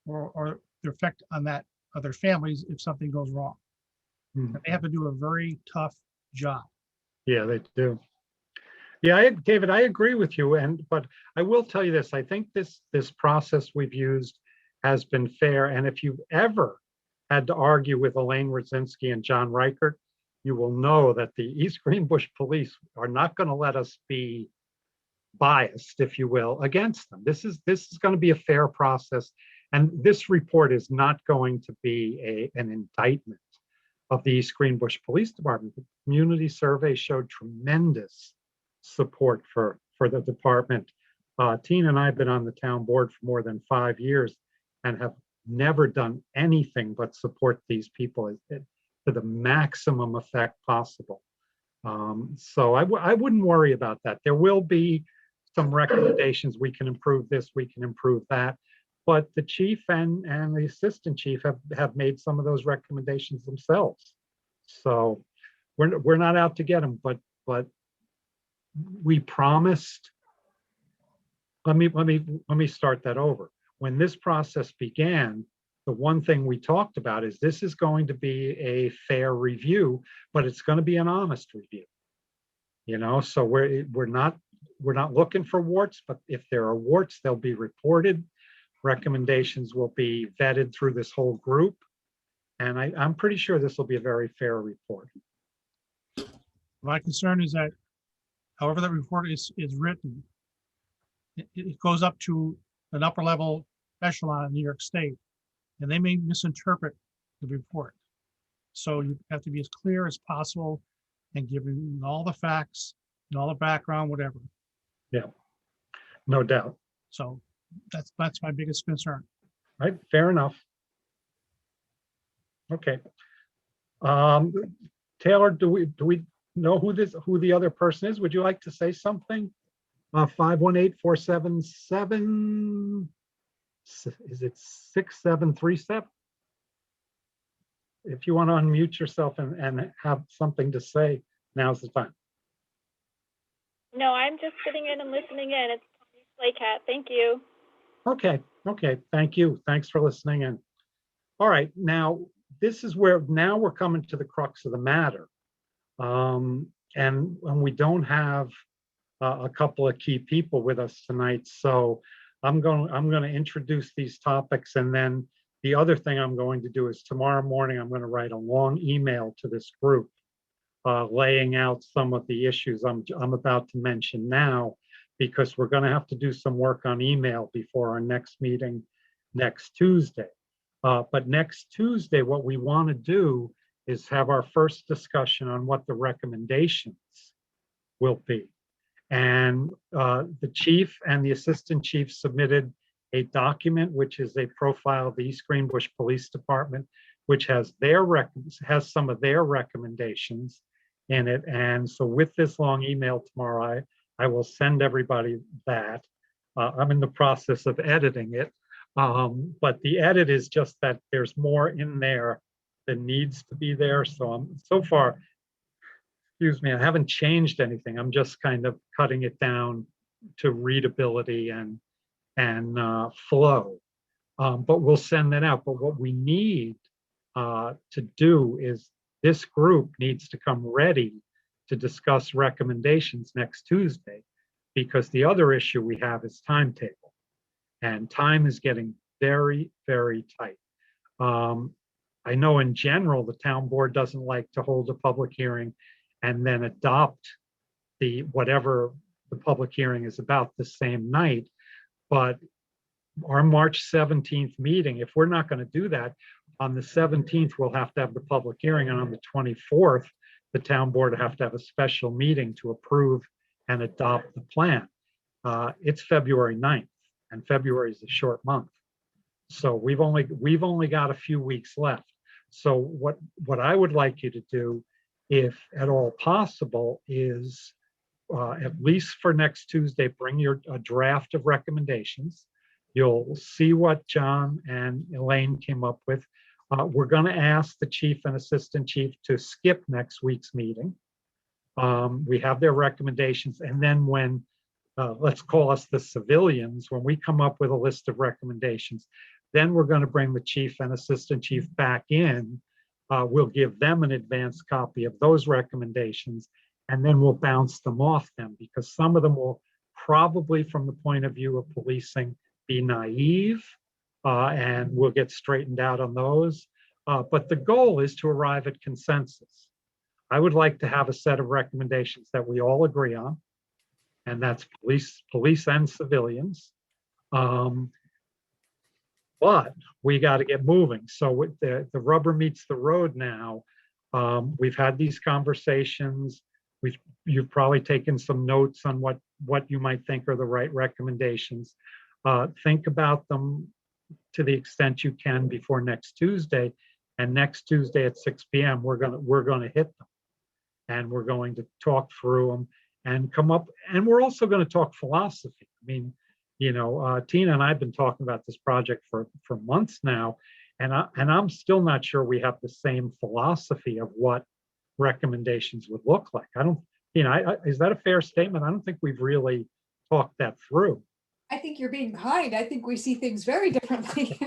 or their effect on that of their families if something goes wrong. Hmm. They have to do a very tough job. Yeah, they do. Yeah, David, I agree with you. But I will tell you this, I think this process we've used has been fair. And if you've ever had to argue with Elaine Rudzinski and John Reichert, you will know that the East Greenbush Police are not going to let us be biased, if you will, against them. This is going to be a fair process. And this report is not going to be an indictment of the East Greenbush Police Department. The community survey showed tremendous support for the department. Tina and I have been on the town board for more than 5 years and have never done anything but support these people to the maximum effect possible. So I wouldn't worry about that. There will be some recommendations. We can improve this, we can improve that. But the chief and the assistant chief have made some of those recommendations themselves. So we're not out to get them, but we promised. Let me start that over. When this process began, the one thing we talked about is this is going to be a fair review, but it's going to be an honest review. You know, so we're not looking for warts, but if there are warts, they'll be reported. Recommendations will be vetted through this whole group. And I'm pretty sure this will be a very fair report. My concern is that however that report is written, it goes up to an upper level echelon in New York State, and they may misinterpret the report. So you have to be as clear as possible and give them all the facts and all the background, whatever. Yeah, no doubt. So that's my biggest concern. Right, fair enough. Okay. Taylor, do we know who the other person is? Would you like to say something? 518-477, is it 6737? If you want to unmute yourself and have something to say, now's the time. No, I'm just sitting in and listening in. It's Tony Slaycat. Thank you. Okay, thank you. Thanks for listening in. All right, now this is where now we're coming to the crux of the matter. And we don't have a couple of key people with us tonight, so I'm going to introduce these topics, and then the other thing I'm going to do is tomorrow morning I'm going to write a long email to this group laying out some of the issues I'm about to mention now, because we're going to have to do some work on email before our next meeting next Tuesday. But next Tuesday, what we want to do is have our first discussion on what the recommendations will be. And the chief and the assistant chief submitted a document, which is a profile of the East Greenbush Police Department, which has some of their recommendations in it. And so with this long email tomorrow, I will send everybody that. I'm in the process of editing it, but the edit is just that there's more in there that needs to be there. So so far, excuse me, I haven't changed anything. I'm just kind of cutting it down to readability and flow. But we'll send that out. But what we need to do is this group needs to come ready to discuss recommendations next Tuesday, because the other issue we have is timetable, and time is getting very, very tight. I know in general, the town board doesn't like to hold a public hearing and then adopt whatever the public hearing is about the same night. But our March 17th meeting, if we're not going to do that, on the 17th, we'll have to have the public hearing, and on the 24th, the town board will have to have a special meeting to approve and adopt the plan. It's February 9th. and February is a short month. So we've only got a few weeks left. So what I would like you to do, if at all possible, is at least for next Tuesday, bring a draft of recommendations. You'll see what John and Elaine came up with. We're going to ask the chief and assistant chief to skip next week's meeting. We have their recommendations, and then when let's call us the civilians, when we come up with a list of recommendations, then we're going to bring the chief and assistant chief back in. We'll give them an advanced copy of those recommendations, and then we'll bounce them off them, because some of them will probably, from the point of view of policing, be naive, and we'll get straightened out on those. But the goal is to arrive at consensus. I would like to have a set of recommendations that we all agree on, and that's police and civilians. But we got to get moving. So with the rubber meets the road now. We've had these conversations. You've probably taken some notes on what you might think are the right recommendations. Think about them to the extent you can before next Tuesday. And next Tuesday at 6 p.m. we're gonna hit them, and we're going to talk through them and come up. And we're also going to talk philosophy. I mean, you know, Tina and I've been talking about this project for months now, and I'm still not sure we have the same philosophy of what recommendations would look like. I don't, you know, is that a fair statement? I don't think we've really talked that through. I think you're being kind. I think we see things very differently.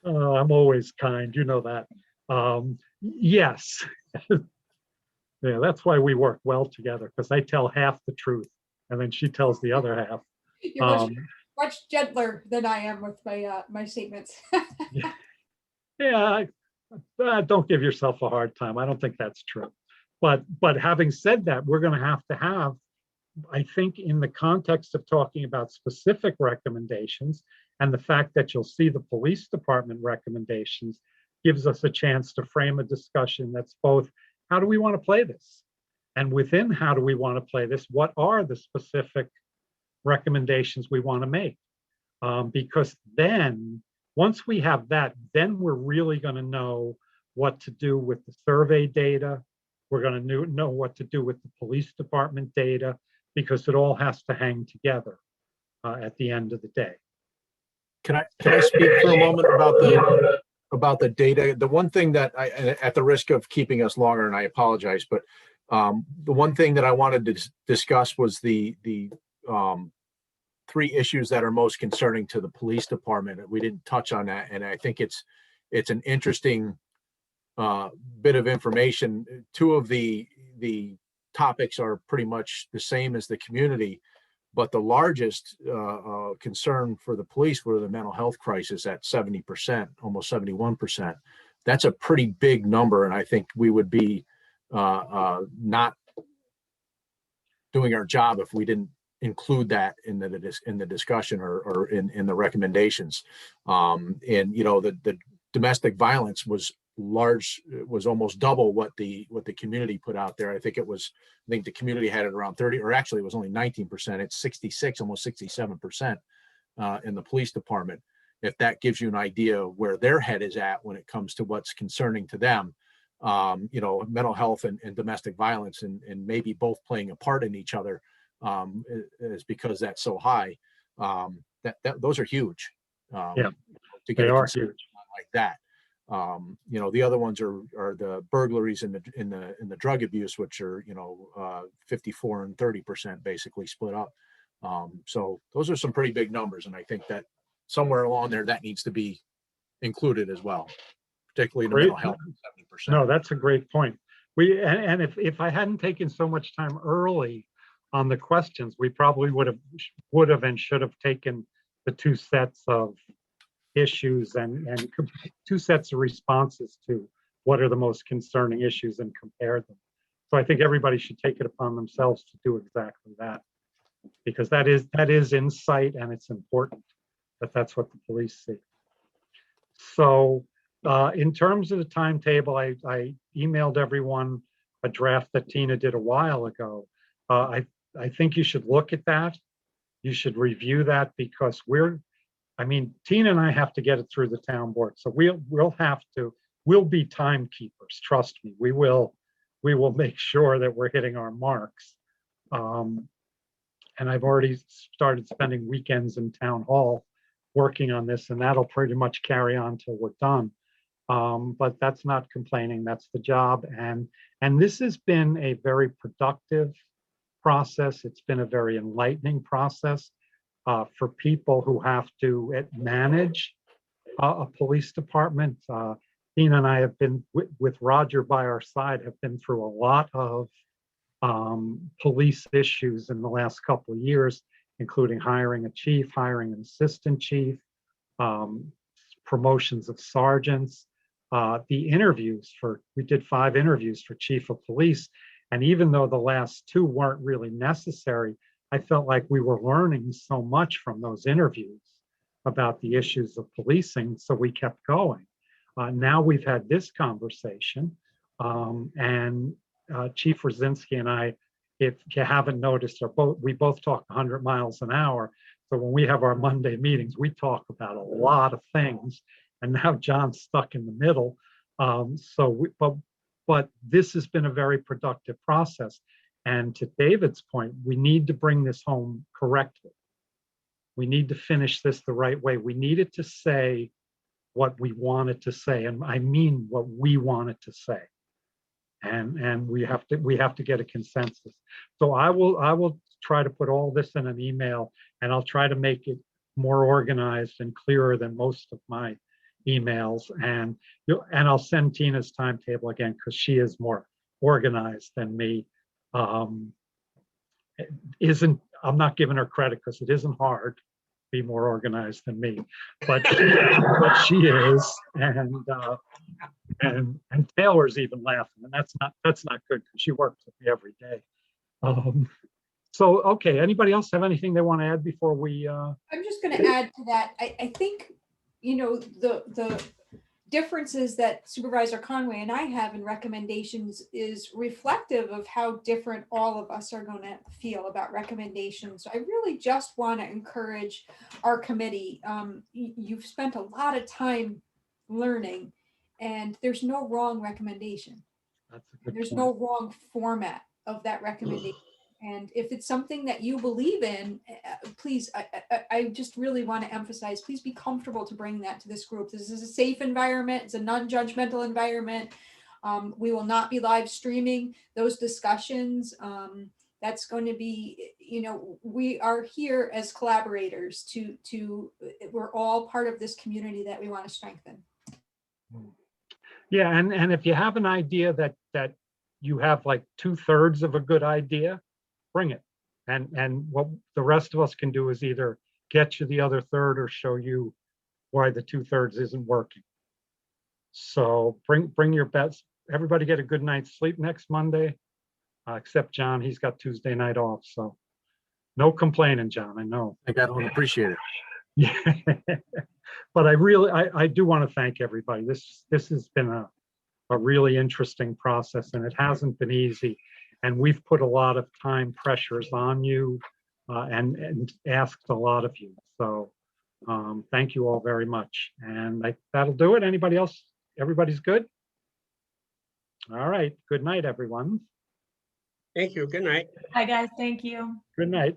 I'm always kind, you know that. Yes. Yeah, that's why we work well together, because I tell half the truth and then she tells the other half. You're much gentler than I am with my statements. Yeah, don't give yourself a hard time. I don't think that's true. But having said that, we're going to have, I think, in the context of talking about specific recommendations, and the fact that you'll see the police department recommendations gives us a chance to frame a discussion that's both, how do we want to play this? And within how do we want to play this, what are the specific recommendations we want to make? Because then, once we have that, then we're really going to know what to do with the survey data. We're going to know what to do with the police department data, because it all has to hang together at the end of the day. Can I speak for a moment about the data? The one thing that at the risk of keeping us longer, and I apologize, but the one thing that I wanted to discuss was the three issues that are most concerning to the police department. We didn't touch on that, and I think it's an interesting bit of information. Two of the topics are pretty much the same as the community, but the largest concern for the police were the mental health crisis at 70%, almost 71%. That's a pretty big number, and I think we would be not doing our job if we didn't include that in the discussion or in the recommendations. And you know, the domestic violence was almost double what the community put out there. I think the community had it around 30, or actually it was only 19%. It's 66, almost 67% in the police department. If that gives you an idea of where their head is at when it comes to what's concerning to them, you know, mental health and domestic violence, and maybe both playing a part in each other, is because that's so high. Those are huge. Yeah, to get they are huge like that. You know, the other ones are the burglaries and the drug abuse, which are, you know, 54 and 30% basically split up. So those are some pretty big numbers, and I think that somewhere along there that needs to be included as well, particularly in the mental health. 70%. No, that's a great point. And if I hadn't taken so much time early on the questions, we probably would have and should have taken the two sets of issues and two sets of responses to what are the most concerning issues and compare them. So I think everybody should take it upon themselves to do exactly that, because that is insight, and it's important that that's what the police see. So in terms of the timetable, I emailed everyone a draft that Tina did a while ago. I think you should look at that. you should review that, because I mean, Tina and I have to get it through the town board. So we'll be timekeepers. Trust me, we will make sure that we're hitting our marks. And I've already started spending weekends in town hall working on this, and that'll pretty much carry on till we're done. But that's not complaining, that's the job. And this has been a very productive process. It's been a very enlightening process for people who have to manage a police department. Tina and I have been, with Roger by our side, have been through a lot of police issues in the last couple of years, including hiring a chief, hiring an assistant chief, promotions of sergeants, the interviews we did 5 interviews for chief of police. And even though the last 2 weren't really necessary, I felt like we were learning so much from those interviews about the issues of policing, so we kept going. Now we've had this conversation, and Chief Rzinski and I, if you haven't noticed, we both talk 100 miles an hour. So when we have our Monday meetings, we talk about a lot of things. And now John's stuck in the middle. But this has been a very productive process. And to David's point, we need to bring this home correctly. We need to finish this the right way. We need it to say what we want it to say. And I mean what we want it to say. And we have to get a consensus. So I will try to put all this in an email, and I'll try to make it more organized and clearer than most of my emails. And I'll send Tina's timetable again, because she is more organized than me. I'm not giving her credit, because it isn't hard to be more organized than me, but she is. And Taylor's even laughing, and that's not good, because she works with me every day. So, okay, anybody else have anything they want to add before we? I'm just going to add to that. I think, the differences that Supervisor Conway and I have in recommendations is reflective of how different all of us are going to feel about recommendations. So I really just want to encourage our committee. You've spent a lot of time learning, and there's no wrong recommendation. There's no wrong format of that recommendation. And if it's something that you believe in, please, I just really want to emphasize, please be comfortable to bring that to this group. This is a safe environment. It's a non-judgmental environment. We will not be live streaming those discussions. That's going to be, we are here as collaborators we're all part of this community that we want to strengthen. Yeah, and if you have an idea that you have like 2/3 of a good idea, bring it. And what the rest of us can do is either get you the other third or show you why the 2/3 isn't working. So bring your best. Everybody get a good night's sleep next Monday, except John. He's got Tuesday night off, so no complaining, John. I know. I don't appreciate it. Yeah, but I do want to thank everybody. This has been a really interesting process, and it hasn't been easy. And we've put a lot of time pressures on you and asked a lot of you. So thank you all very much. And that'll do it. Anybody else? Everybody's good? All right. Good night, everyone. Thank you. Good night. Hi, guys. Thank you. Good night.